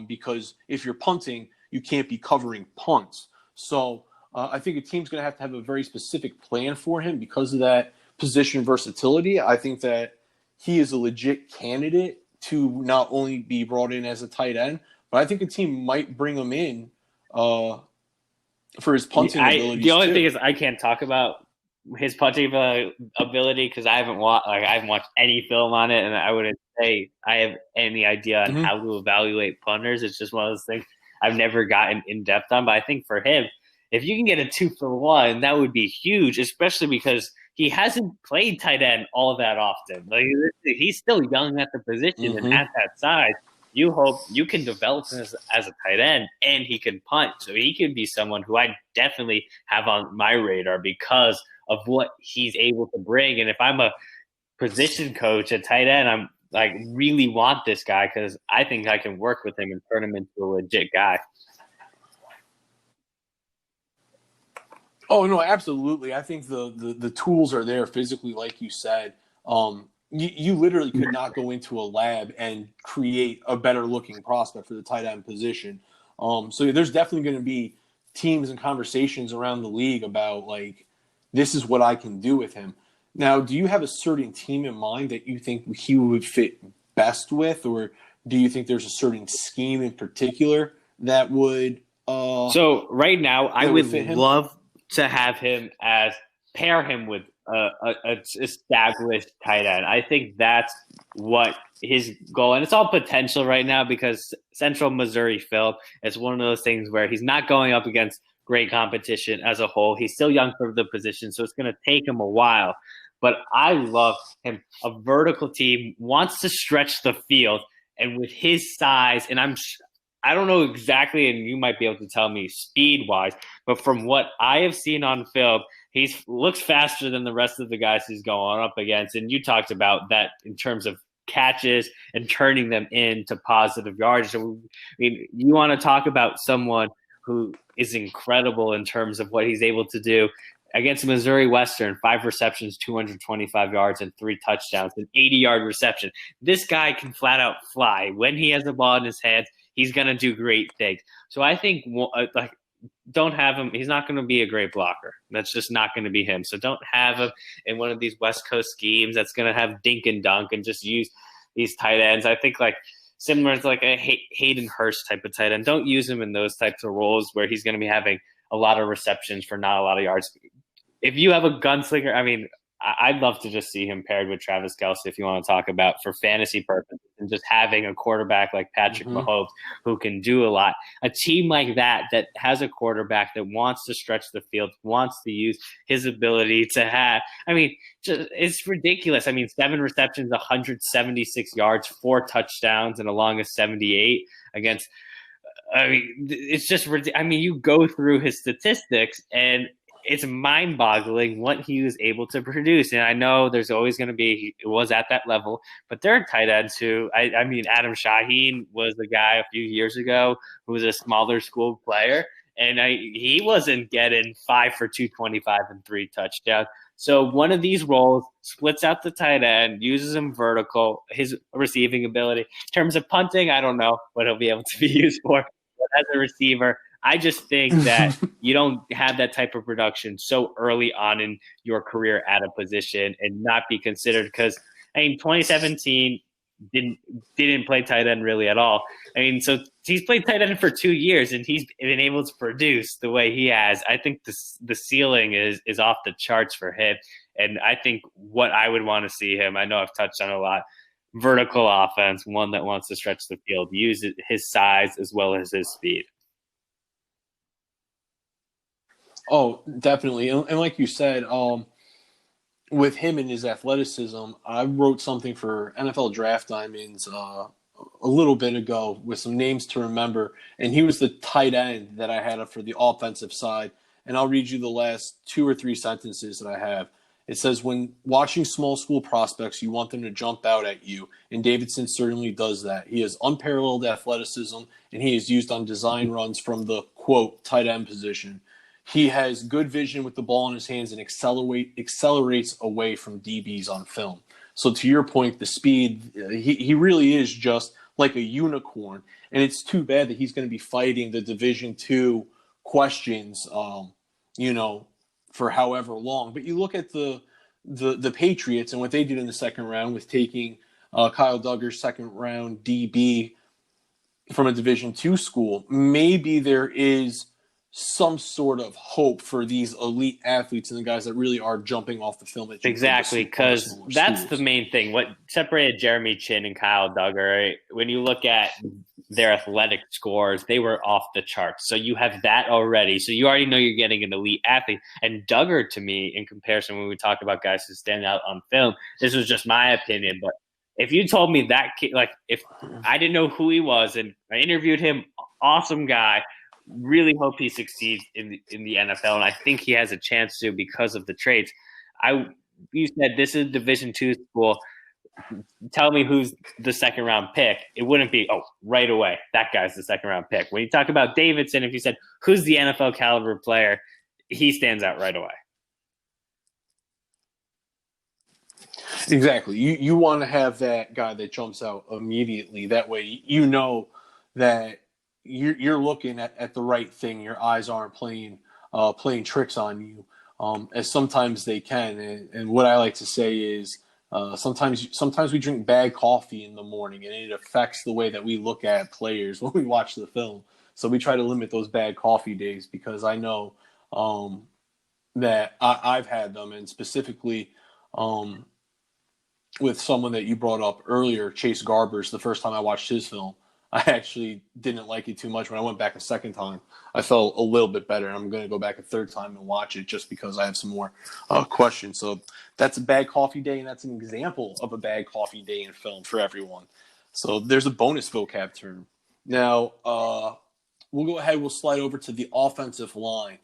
Because if you're punting, you can't be covering punts. So I think a team's going to have a very specific plan for him because of that position versatility. I think that he is a legit candidate to not only be brought in as a tight end, but I think a team might bring him in for his punting abilities. The only thing is I can't talk about his punting ability because I haven't watched any film on it, and I wouldn't say I have any idea on how to evaluate punters. It's just one of those things I've never gotten in depth on. But I think for him, if you can get a 2-for-1, that would be huge, especially because he hasn't played tight end all that often. Like, he's still young at the position, and at that size, you hope you can develop him as a tight end, and he can punt. So he could be someone who I definitely have on my radar because of what he's able to bring. And if I'm a position coach at tight end, I'm like, really want this guy because I think I can work with him and turn him into a legit guy. Oh, no, absolutely. I think the tools are there physically, like you said. You literally could not go into a lab and create a better looking prospect for the tight end position. So there's definitely going to be teams and conversations around the league about, like, this is what I can do with him. Now, do you have a certain team in mind that you think he would fit best with, or do you think there's a certain scheme in particular that would So right now, I would love to have him pair him with a established tight end. I think that's what his goal, and it's all potential right now because Central Missouri Phil is one of those things where he's not going up against great competition as a whole. He's still young for the position, so it's going to take him a while. But I love him. A vertical team wants to stretch the field, and with his size, and I don't know exactly, and you might be able to tell me speed-wise, but from what I have seen on film, he looks faster than the rest of the guys he's going up against. And you talked about that in terms of catches and turning them into positive yards. So, I mean, you want to talk about someone who is incredible in terms of what he's able to do. Against Missouri Western, 5 receptions, 225 yards, and 3 touchdowns, an 80-yard reception. This guy can flat out fly. When he has the ball in his hands, he's going to do great things. So I think, don't have him. He's not going to be a great blocker. That's just not going to be him. So don't have him in one of these West Coast schemes that's going to have dink and dunk and just use these tight ends. I think similar to a Hayden Hurst type of tight end. Don't use him in those types of roles where he's going to be having a lot of receptions for not a lot of yards. If you have a gunslinger, I mean, I'd love to just see him paired with Travis Kelce if you want to talk about for fantasy purposes and just having a quarterback like Patrick Mahomes who can do a lot. A team like that has a quarterback that wants to stretch the field, wants to use his ability to have – I mean, it's ridiculous. I mean, 7 receptions, 176 yards, 4 touchdowns, and a long of 78 against – I mean, it's just – I mean, you go through his statistics and – it's mind-boggling what he was able to produce. And I know there's always going to be – it was at that level. But there are tight ends who – I mean, Adam Shaheen was the guy a few years ago who was a smaller school player. And he wasn't getting 5 for 225 and 3 touchdowns. So one of these roles splits out the tight end, uses him vertical, his receiving ability. In terms of punting, I don't know what he'll be able to be used for. But as a receiver – I just think that you don't have that type of production so early on in your career at a position and not be considered, because 2017 didn't play tight end really at all. So he's played tight end for 2 years and he's been able to produce the way he has. I think the ceiling is off the charts for him. And I think what I would want to see him, I know I've touched on a lot, vertical offense, one that wants to stretch the field, use his size as well as his speed. Oh, definitely. And like you said, with him and his athleticism, I wrote something for NFL Draft Diamonds a little bit ago with some names to remember, and he was the tight end that I had up for the offensive side. And I'll read you the last 2 or 3 sentences that I have. It says, when watching small school prospects, you want them to jump out at you, and Davidson certainly does that. He has unparalleled athleticism, and he is used on design runs from the, quote, tight end position. He has good vision with the ball in his hands and accelerates away from DBs on film. So to your point, the speed, he really is just like a unicorn. And it's too bad that he's going to be fighting the Division II questions, for however long. But you look at the Patriots and what they did in the second round with taking Kyle Duggar's second round DB from a Division II school. Maybe there is some sort of hope for these elite athletes and the guys that really are jumping off the film. Exactly, because that's the main thing. What separated Jeremy Chin and Kyle Duggar, right? When you look at their athletic scores, they were off the charts. So you have that already. So you already know you're getting an elite athlete. And Duggar, to me, in comparison, when we talk about guys who stand out on film, this was just my opinion, but if you told me that kid, like if I didn't know who he was and I interviewed him, awesome guy, really hope he succeeds in the NFL, and I think he has a chance to because of the traits. You said this is a Division II school. Tell me who's the second round pick. It wouldn't be right away that guy's the second round pick. When you talk about Davidson, if you said who's the NFL caliber player, he stands out right away. Exactly. You want to have that guy that jumps out immediately. That way, you know that you're looking at the right thing. Your eyes aren't playing tricks on you, as sometimes they can. And what I like to say is sometimes we drink bad coffee in the morning, and it affects the way that we look at players when we watch the film. So we try to limit those bad coffee days, because I know that I've had them, and specifically with someone that you brought up earlier, Chase Garbers. The first time I watched his film, I actually didn't like it too much. When I went back a second time, I felt a little bit better. I'm going to go back a third time and watch it just because I have some more questions. So that's a bad coffee day, and that's an example of a bad coffee day in film for everyone. So there's a bonus vocab term. Now, we'll go ahead. We'll slide over to the offensive line.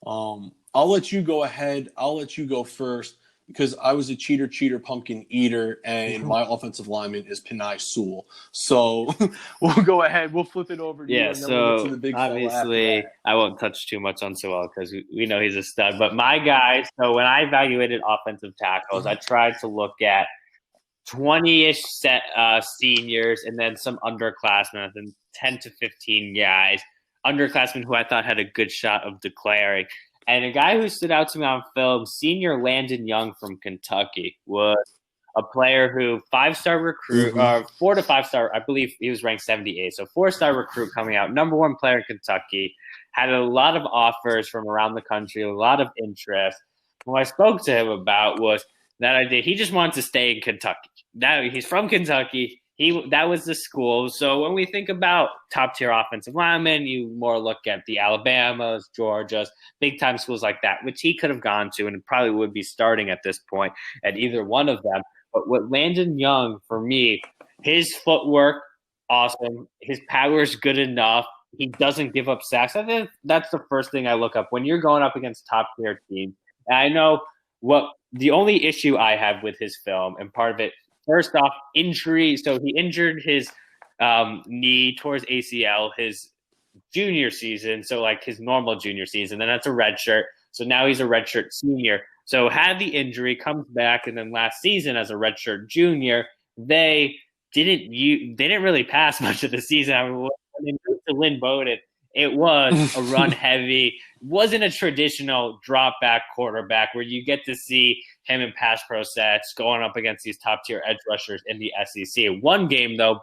I'll let you go ahead. I'll let you go first, because I was a cheater, pumpkin eater, and my offensive lineman is Penei Sewell. So we'll go ahead. We'll flip it over to you. And then we'll get to the big obviously, I won't touch too much on Sewell because we know he's a stud. But my guys, so when I evaluated offensive tackles, I tried to look at 20-ish seniors and then some underclassmen, and 10 to 15 guys. Underclassmen who I thought had a good shot of declaring. And a guy who stood out to me on film, senior Landon Young from Kentucky, was a player who 5-star recruit, 4 to 5-star, I believe he was ranked 78. So 4-star recruit coming out, number 1 player in Kentucky, had a lot of offers from around the country, a lot of interest. What I spoke to him about was that idea. He just wanted to stay in Kentucky. Now he's from Kentucky. That was the school. So when we think about top-tier offensive linemen, you more look at the Alabamas, Georgias, big-time schools like that, which he could have gone to and probably would be starting at this point at either one of them. But what Landon Young, for me, his footwork, awesome. His power is good enough. He doesn't give up sacks. I think that's the first thing I look up when you're going up against top-tier teams. And I know the only issue I have with his film, and part of it, first off, injury. So he injured his knee towards ACL his junior season, so like his normal junior season. Then that's a red shirt. So now he's a redshirt senior. So had the injury, comes back, and then last season as a redshirt junior, they didn't really pass much of the season. I mean, when they moved to Lynn Bowden It was a run-heavy, wasn't a traditional drop-back quarterback where you get to see him in pass pro sets going up against these top-tier edge rushers in the SEC. One game, though,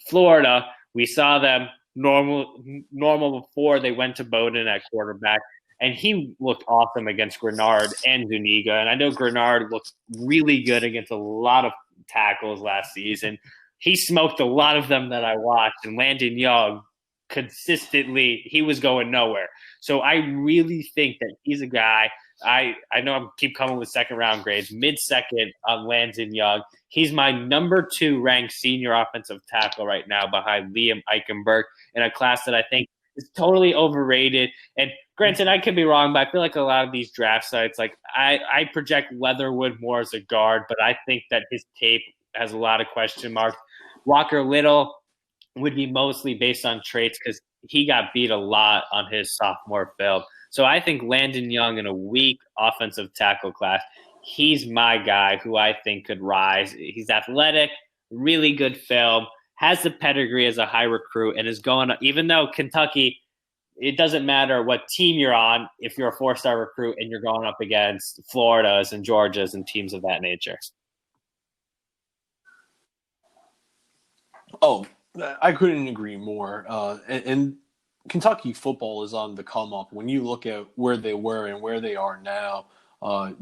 Florida, we saw them normal before they went to Bowden at quarterback, and he looked awesome against Grenard and Zuniga. And I know Grenard looked really good against a lot of tackles last season. He smoked a lot of them that I watched, and Landon Young consistently, he was going nowhere. So I really think that he's a guy. I know I keep coming with second round grades, mid-second on Landon Young. He's my number 2 ranked senior offensive tackle right now behind Liam Eichenberg in a class that I think is totally overrated. And granted, I could be wrong, but I feel like a lot of these draft sites, like I project Leatherwood more as a guard, but I think that his tape has a lot of question marks. Walker Little would be mostly based on traits because he got beat a lot on his sophomore film. So I think Landon Young in a weak offensive tackle class, he's my guy who I think could rise. He's athletic, really good film, has the pedigree as a high recruit, and is going – even though Kentucky, it doesn't matter what team you're on if you're a 4-star recruit and you're going up against Floridas and Georgias and teams of that nature. Oh, I couldn't agree more. And Kentucky football is on the come up. When you look at where they were and where they are now,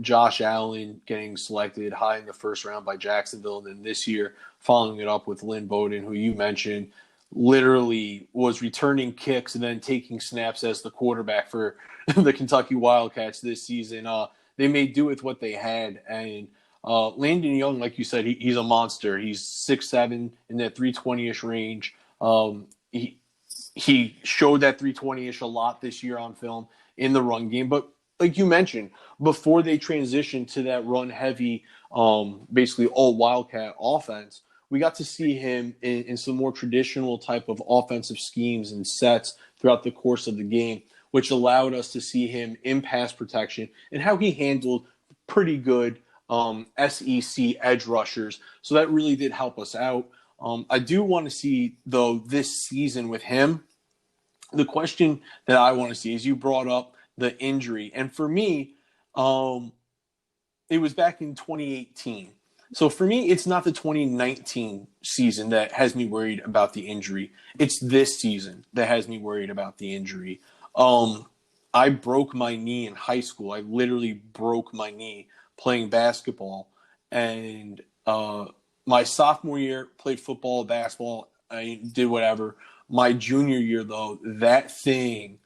Josh Allen getting selected high in the first round by Jacksonville, and then this year following it up with Lynn Bowden, who you mentioned, literally was returning kicks and then taking snaps as the quarterback for the Kentucky Wildcats this season. They made do with what they had, and Landon Young, like you said, he's a monster. He's 6'7" in that 320-ish range. He showed that 320-ish a lot this year on film in the run game. But like you mentioned, before they transitioned to that run-heavy, basically all Wildcat offense, we got to see him in some more traditional type of offensive schemes and sets throughout the course of the game, which allowed us to see him in pass protection and how he handled pretty good SEC edge rushers. So that really did help us out. I do want to see, though, this season with him, the question that I want to see is you brought up the injury. And for me, it was back in 2018. So for me, it's not the 2019 season that has me worried about the injury. It's this season that has me worried about the injury. I broke my knee in high school. I literally broke my knee playing basketball. And my sophomore year, played football, basketball, I did whatever. My junior year, though, that thing,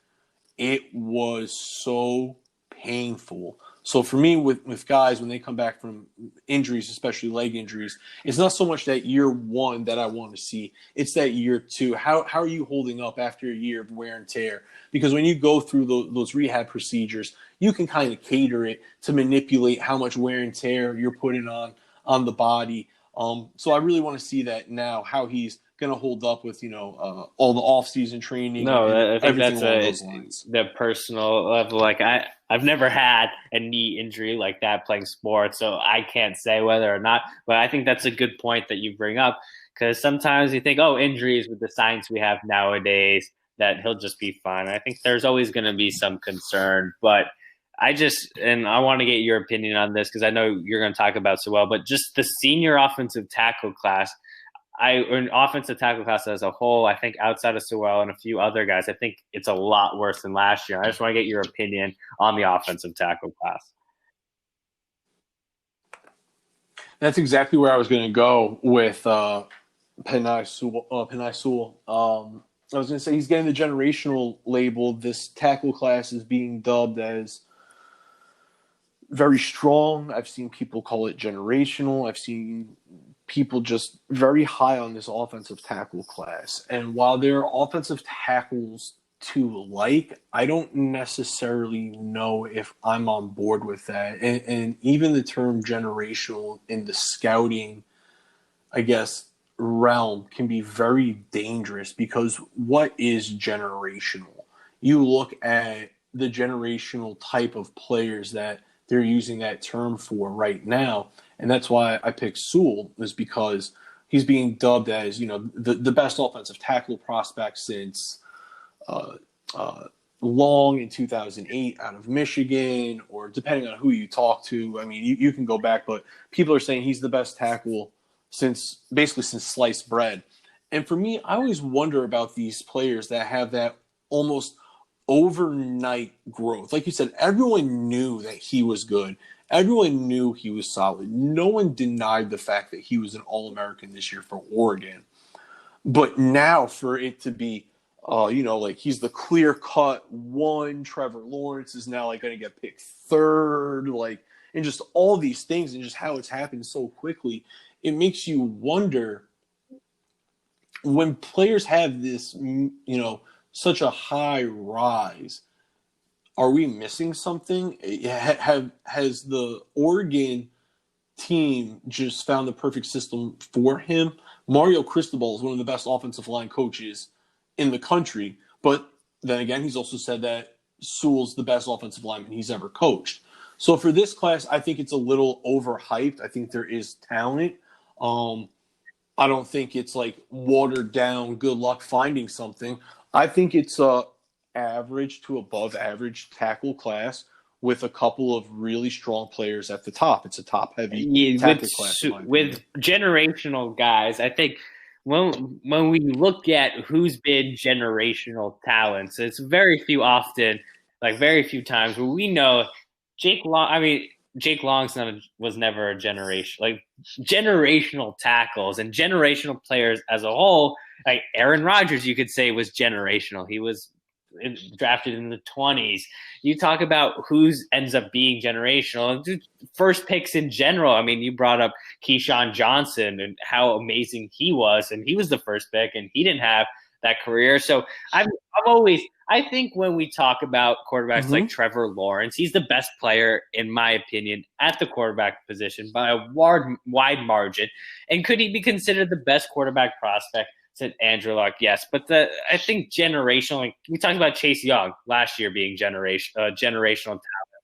it was so painful. So for me, with guys, when they come back from injuries, especially leg injuries, it's not so much that year one that I want to see. It's that year two. How are you holding up after a year of wear and tear? Because when you go through those rehab procedures, you can kind of cater it to manipulate how much wear and tear you're putting on the body. So I really want to see that now, how he's going to hold up with, all the off-season training. No, I think everything that's along those lines. the personal level. Like I've never had a knee injury like that playing sports, so I can't say whether or not. But I think that's a good point that you bring up, because sometimes you think, oh, injuries with the science we have nowadays, that he'll just be fine. I think there's always going to be some concern, but I want to get your opinion on this because I know you're going to talk about Sewell, but just the senior offensive tackle class. An offensive tackle class as a whole, I think outside of Sewell and a few other guys, I think it's a lot worse than last year. I just want to get your opinion on the offensive tackle class. That's exactly where I was going to go with Penei Sewell. I was going to say he's getting the generational label. This tackle class is being dubbed as very strong. I've seen people call it generational. I've seen people just very high on this offensive tackle class. And while there are offensive tackles to like, I don't necessarily know if I'm on board with that. And even the term generational in the scouting, I guess, realm can be very dangerous, because what is generational? You look at the generational type of players that they're using that term for right now. And that's why I picked Sewell, is because he's being dubbed as, the best offensive tackle prospect since Long in 2008 out of Michigan, or depending on who you talk to. I mean, you can go back, but people are saying he's the best tackle since sliced bread. And for me, I always wonder about these players that have that almost overnight growth. Like you said, everyone knew that he was good. Everyone knew he was solid. No one denied the fact that he was an All-American this year for Oregon. But now for it to be, like he's the clear-cut one, Trevor Lawrence is now like going to get picked third, like, and just all these things and just how it's happened so quickly, it makes you wonder when players have this, such a high rise, are we missing something? Has the Oregon team just found the perfect system for him? Mario Cristobal is one of the best offensive line coaches in the country, but then again, he's also said that Sewell's the best offensive lineman he's ever coached. So for this class, I think it's a little overhyped. I think there is talent. I don't think it's like watered down, good luck finding something. I think it's a average to above average tackle class with a couple of really strong players at the top. It's a top heavy tackle class. With generational guys, I think when we look at who's been generational talents, it's very few times where we know Jake Long was never a generation, like generational tackles and generational players as a whole. Like Aaron Rodgers, you could say was generational. He was drafted in the 20s. You talk about who's ends up being generational. First picks in general. I mean, you brought up Keyshawn Johnson and how amazing he was, and he was the first pick, and he didn't have that career. So I think when we talk about quarterbacks like Trevor Lawrence, he's the best player, in my opinion, at the quarterback position by a wide margin. And could he be considered the best quarterback prospect? Said Andrew Luck, yes. But I think generational, like we talked about Chase Young last year being generational talent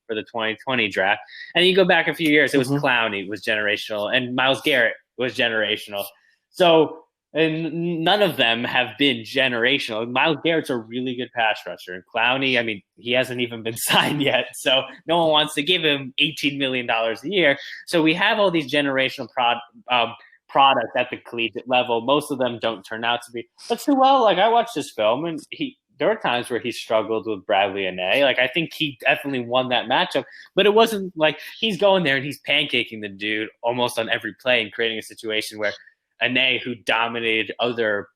for the 2020 draft. And you go back a few years, it was Clowney was generational, and Myles Garrett was generational. So, and none of them have been generational. Myles Garrett's a really good pass rusher. And Clowney, I mean, he hasn't even been signed yet. So no one wants to give him $18 million a year. So we have all these generational product at the collegiate level. Most of them don't turn out to be. But Sewell, like I watched this film, and there were times where he struggled with Bradley Anae. Like I think he definitely won that matchup, but it wasn't like he's going there and he's pancaking the dude almost on every play and creating a situation where Anae, who dominated other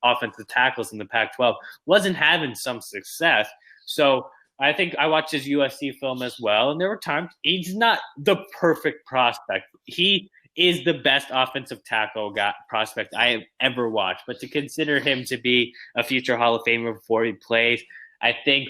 offensive tackles in the Pac-12, wasn't having some success. So I think I watched his USC film as well, and there were times he's not the perfect prospect. He is the best offensive tackle prospect I have ever watched. But to consider him to be a future Hall of Famer before he plays, I think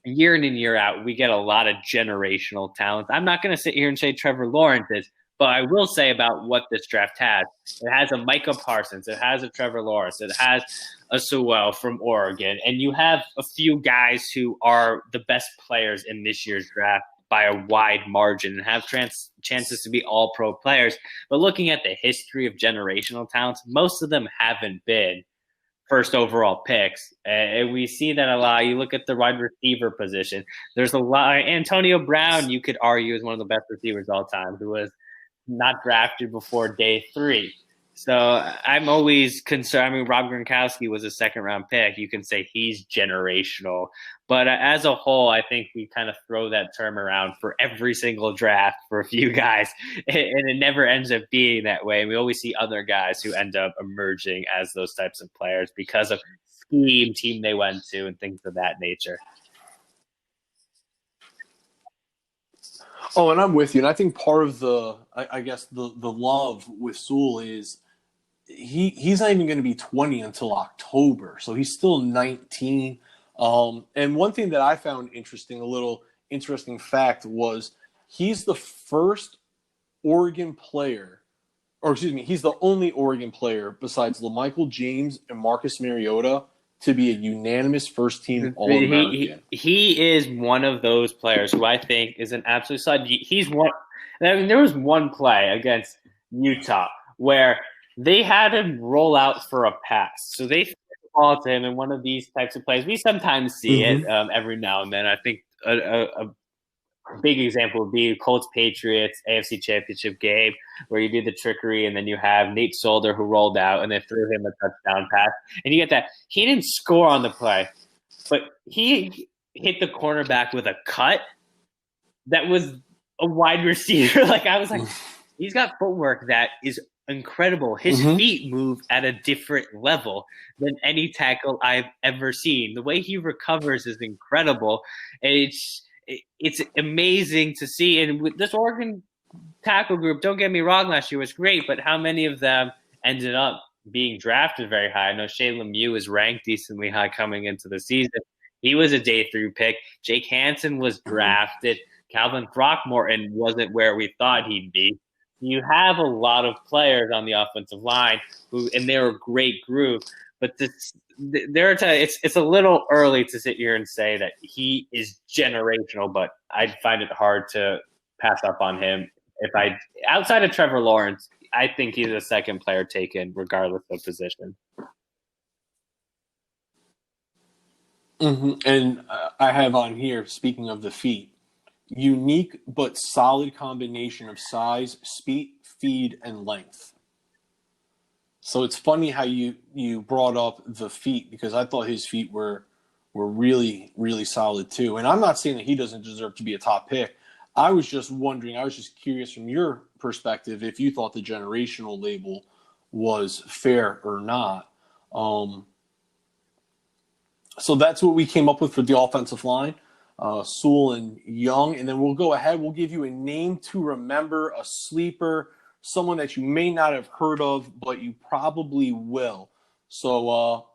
year in and year out, we get a lot of generational talent. I'm not going to sit here and say Trevor Lawrence is, but I will say about what this draft has. It has a Micah Parsons. It has a Trevor Lawrence. It has a Sewell from Oregon. And you have a few guys who are the best players in this year's draft by a wide margin and have chances to be all pro players. But looking at the history of generational talents, most of them haven't been first overall picks. And we see that a lot. You look at the wide receiver position. There's a lot. Antonio Brown, you could argue, is one of the best receivers all time, who was not drafted before day 3. So I'm always concerned. I mean, Rob Gronkowski was a second-round pick. You can say he's generational. But as a whole, I think we kind of throw that term around for every single draft for a few guys, and it never ends up being that way. And we always see other guys who end up emerging as those types of players because of scheme, team they went to, and things of that nature. Oh, and I'm with you. And I think part of the love with Sewell is he's not even going to be 20 until October. So he's still 19. And one thing that I found interesting, a little interesting fact, was he's the first Oregon player, he's the only Oregon player besides LaMichael James and Marcus Mariota to be a unanimous first-team All-American. He is one of those players who I think is an absolute stud. He's one. I mean, there was one play against Utah where they had him roll out for a pass. So they ball to him in one of these types of plays. We sometimes see it every now and then. I think a big example would be Colts Patriots AFC Championship game, where you do the trickery and then you have Nate Solder who rolled out and they threw him a touchdown pass. And you get that. He didn't score on the play, but he hit the cornerback with a cut that was a wide receiver. Like, I was like, he's got footwork that is incredible. His feet move at a different level than any tackle I've ever seen. The way he recovers is incredible. And it's amazing to see. And with this Oregon tackle group, don't get me wrong, last year was great, but how many of them ended up being drafted very high? I know Shea Lemieux is ranked decently high coming into the season. He was a day 3 pick. Jake Hansen was drafted. Calvin Throckmorton wasn't where we thought he'd be. You have a lot of players on the offensive line and they're a great group, but it's a little early to sit here and say that he is generational, but I'd find it hard to pass up on him. Outside of Trevor Lawrence, I think he's a second player taken regardless of position. And I have on here, speaking of the feet, unique but solid combination of size, speed, and length. So it's funny how you brought up the feet, because I thought his feet were really, really solid too. And I'm not saying that he doesn't deserve to be a top pick. I was just curious from your perspective if you thought the generational label was fair or not. So that's what we came up with for the offensive line. Sewell and Young, and then we'll go ahead. We'll give you a name to remember, a sleeper, someone that you may not have heard of, but you probably will. So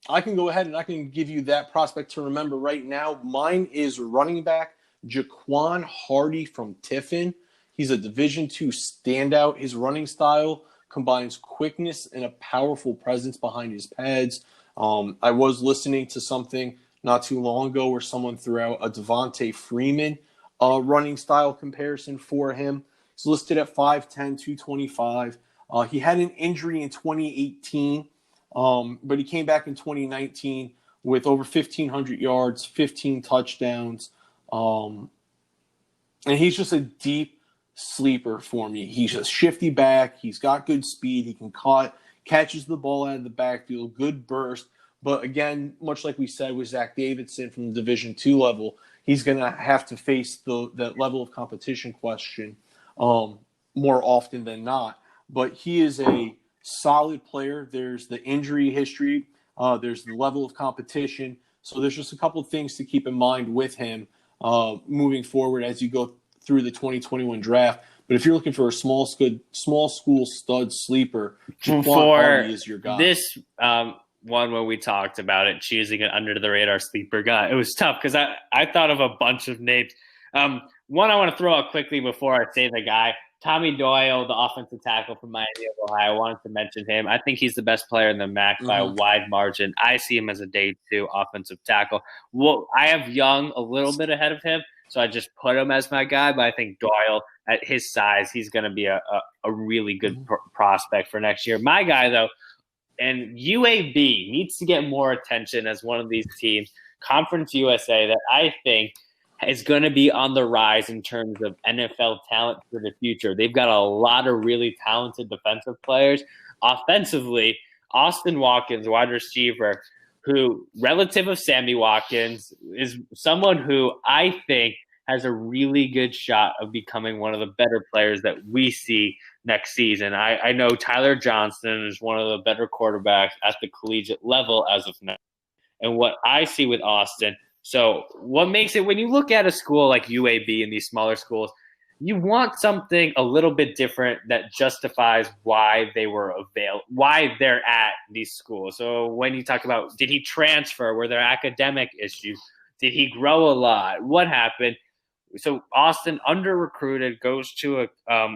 I can go ahead and I can give you that prospect to remember right now. Mine is running back Jaquan Hardy from Tiffin. He's a Division II standout. His running style combines quickness and a powerful presence behind his pads. I was listening to something not too long ago where someone threw out a Devontae Freeman running style comparison for him. He's listed at 5'10", 225. He had an injury in 2018, but he came back in 2019 with over 1,500 yards, 15 touchdowns. And he's just a deep sleeper for me. He's a shifty back. He's got good speed. He can cut, catches the ball out of the backfield, good burst. But again, much like we said with Zach Davidson from the Division II level, he's going to have to face that level of competition question more often than not. But he is a solid player. There's the injury history. There's the level of competition. So there's just a couple of things to keep in mind with him moving forward as you go through the 2021 draft. But if you're looking for a small school stud sleeper, Jaquan Hardy is your guy. This one when we talked about it, choosing an under-the-radar sleeper guy, it was tough because I thought of a bunch of names. One I want to throw out quickly before I say the guy, Tommy Doyle, the offensive tackle from Miami of Ohio. I wanted to mention him. I think he's the best player in the MAC by a wide margin. I see him as a day 2 offensive tackle. Well, I have Young a little bit ahead of him, so I just put him as my guy. But I think Doyle, at his size, he's going to be a really good prospect for next year. My guy, though, and UAB needs to get more attention as one of these teams, Conference USA, that I think is going to be on the rise in terms of NFL talent for the future. They've got a lot of really talented defensive players. Offensively, Austin Watkins, wide receiver, who, relative of Sammy Watkins, is someone who I think has a really good shot of becoming one of the better players that we see next season. I know Tyler Johnston is one of the better quarterbacks at the collegiate level as of now. And what I see with Austin, so what makes it, when you look at a school like UAB and these smaller schools, you want something a little bit different that justifies why why they're at these schools. So when you talk about, did he transfer? Were there academic issues? Did he grow a lot? What happened? So Austin, under-recruited, goes to a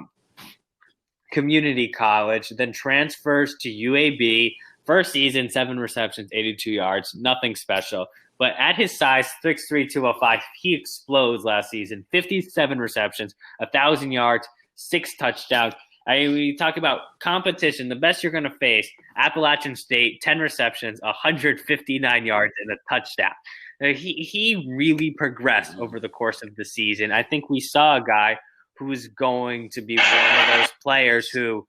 community college, then transfers to UAB. First season, 7 receptions, 82 yards, nothing special. But at his size, 6'3", 205, he explodes last season. 57 receptions, 1,000 yards, 6 touchdowns. We talk about competition. The best you're going to face, Appalachian State, 10 receptions, 159 yards, and a touchdown. He really progressed over the course of the season. I think we saw a guy who is going to be one of those players who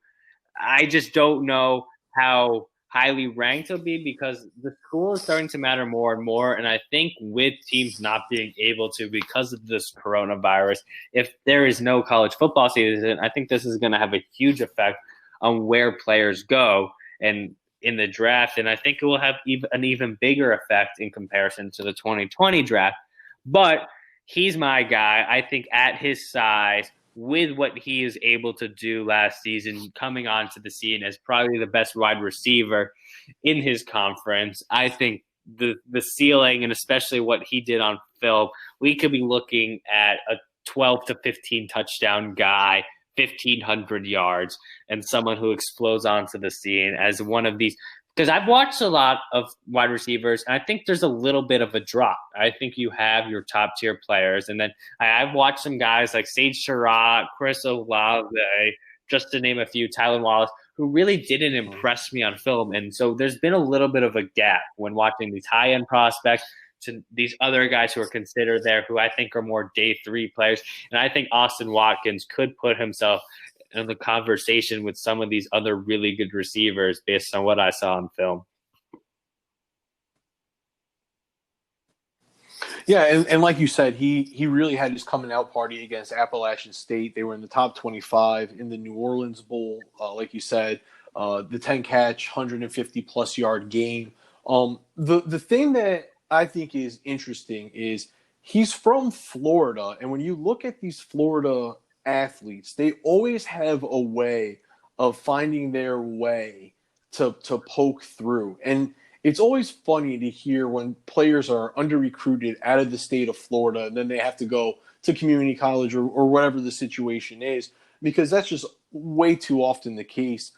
I just don't know how highly ranked he'll be because the school is starting to matter more and more. And I think with teams not being able to because of this coronavirus, if there is no college football season, I think this is going to have a huge effect on where players go and in the draft. And I think it will have an even bigger effect in comparison to the 2020 draft. But he's my guy. I think at his size, with what he is able to do last season, coming onto the scene as probably the best wide receiver in his conference, I think the ceiling and especially what he did on film, we could be looking at a 12 to 15 touchdown guy, 1,500 yards, and someone who explodes onto the scene as one of these. Because I've watched a lot of wide receivers, and I think there's a little bit of a drop. I think you have your top-tier players, and then I've watched some guys like Sage Surratt, Chris Olave, just to name a few, Tylan Wallace, who really didn't impress me on film. And so there's been a little bit of a gap when watching these high-end prospects to these other guys who are considered there who I think are more day three players. And I think Austin Watkins could put himself in the conversation with some of these other really good receivers based on what I saw on film. Yeah, and like you said, he really had his coming out party against Appalachian State. They were in the top 25 in the New Orleans Bowl, like you said, the 10 catch, 150 plus yard game. The thing that I think is interesting is he's from Florida, and when you look at these Florida athletes, they always have a way of finding their way to poke through. And it's always funny to hear when players are under recruited out of the state of Florida and then they have to go to community college or whatever the situation is, because that's just way too often the case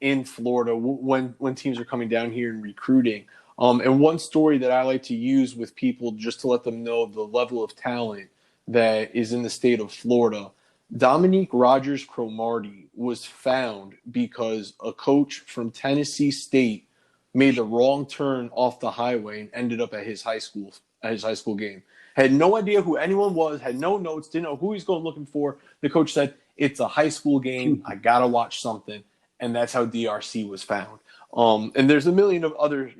in Florida when teams are coming down here and recruiting. And one story that I like to use with people just to let them know the level of talent that is in the state of Florida. Dominique Rodgers-Cromartie was found because a coach from Tennessee State made the wrong turn off the highway and ended up at his high school game. Had no idea who anyone was, had no notes, didn't know who he's going looking for. The coach said, "It's a high school game. I gotta watch something," and that's how DRC was found. And there's a million of other,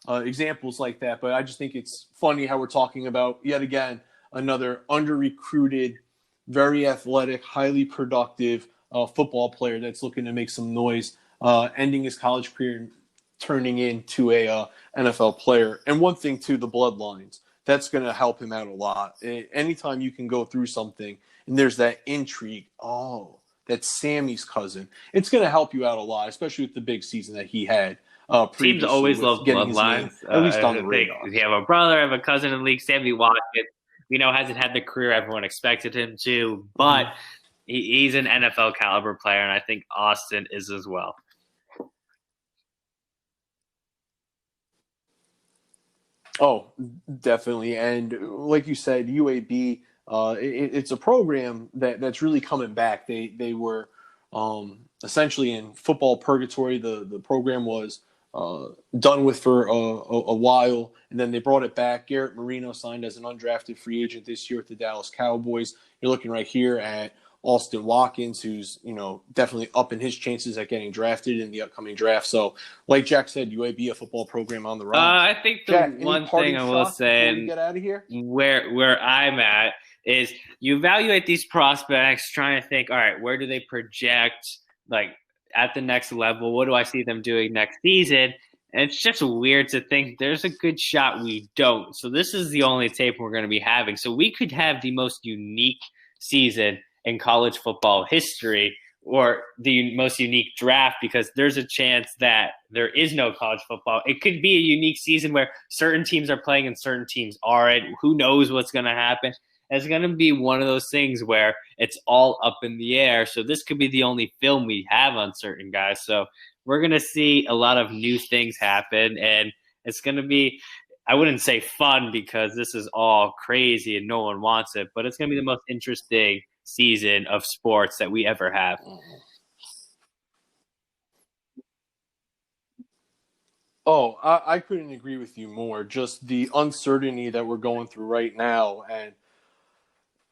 examples like that. But I just think it's funny how we're talking about yet again another under-recruited, very athletic, highly productive football player that's looking to make some noise, ending his college career and turning into a NFL player. And one thing, too, the bloodlines. That's going to help him out a lot. Anytime you can go through something and there's that intrigue, that's Sammy's cousin, it's going to help you out a lot, especially with the big season that he had. Teams always love bloodlines. At least on the radar. You have a brother, I have a cousin in the league, Sammy Watkins. Hasn't had the career everyone expected him to, but he's an NFL caliber player, and I think Austin is as well. Oh, definitely. And like you said, UAB, it's a program that's really coming back. They were essentially in football purgatory. The program was done with for a while, and then they brought it back. Garrett Marino signed as an undrafted free agent this year with the Dallas Cowboys. You're looking right here at Austin Watkins, who's definitely upping his chances at getting drafted in the upcoming draft. So, like Jack said, UAB, a football program on the rise. I think the one thing I will say, and get out of here, where I'm at is you evaluate these prospects, trying to think, all right, where do they project, like at the next level? What do I see them doing next season? And it's just weird to think there's a good shot we don't. So this is the only tape we're going to be having. So we could have the most unique season in college football history, or the most unique draft, because there's a chance that there is no college football. It could be a unique season where certain teams are playing and certain teams aren't. Who knows what's going to happen? It's going to be one of those things where it's all up in the air. So this could be the only film we have on certain guys. So we're going to see a lot of new things happen, and it's going to be, I wouldn't say fun because this is all crazy and no one wants it, but it's going to be the most interesting season of sports that we ever have. Oh, I couldn't agree with you more. Just the uncertainty that we're going through right now, and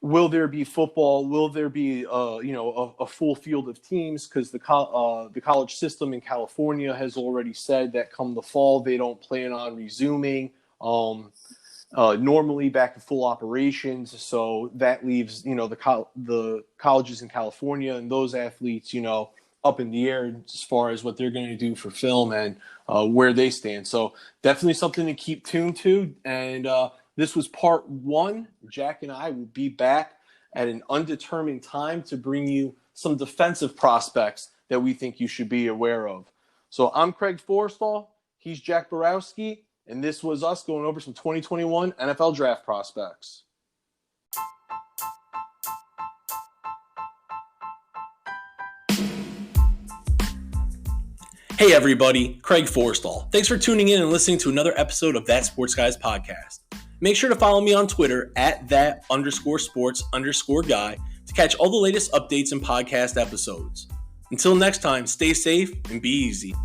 will there be football? Will there be a full field of teams? Because the college system in California has already said that come the fall they don't plan on resuming. Normally back to full operations. So that leaves, the colleges in California and those athletes, up in the air as far as what they're going to do for film and where they stand. So definitely something to keep tuned to. And this was part one. Jack and I will be back at an undetermined time to bring you some defensive prospects that we think you should be aware of. So I'm Craig Forrestal. He's Jack Borowsky. And this was us going over some 2021 NFL draft prospects. Hey everybody, Craig Forrestal. Thanks for tuning in and listening to another episode of That Sports Guys podcast. Make sure to follow me on Twitter at @that_sports_guy to catch all the latest updates and podcast episodes. Until next time, stay safe and be easy.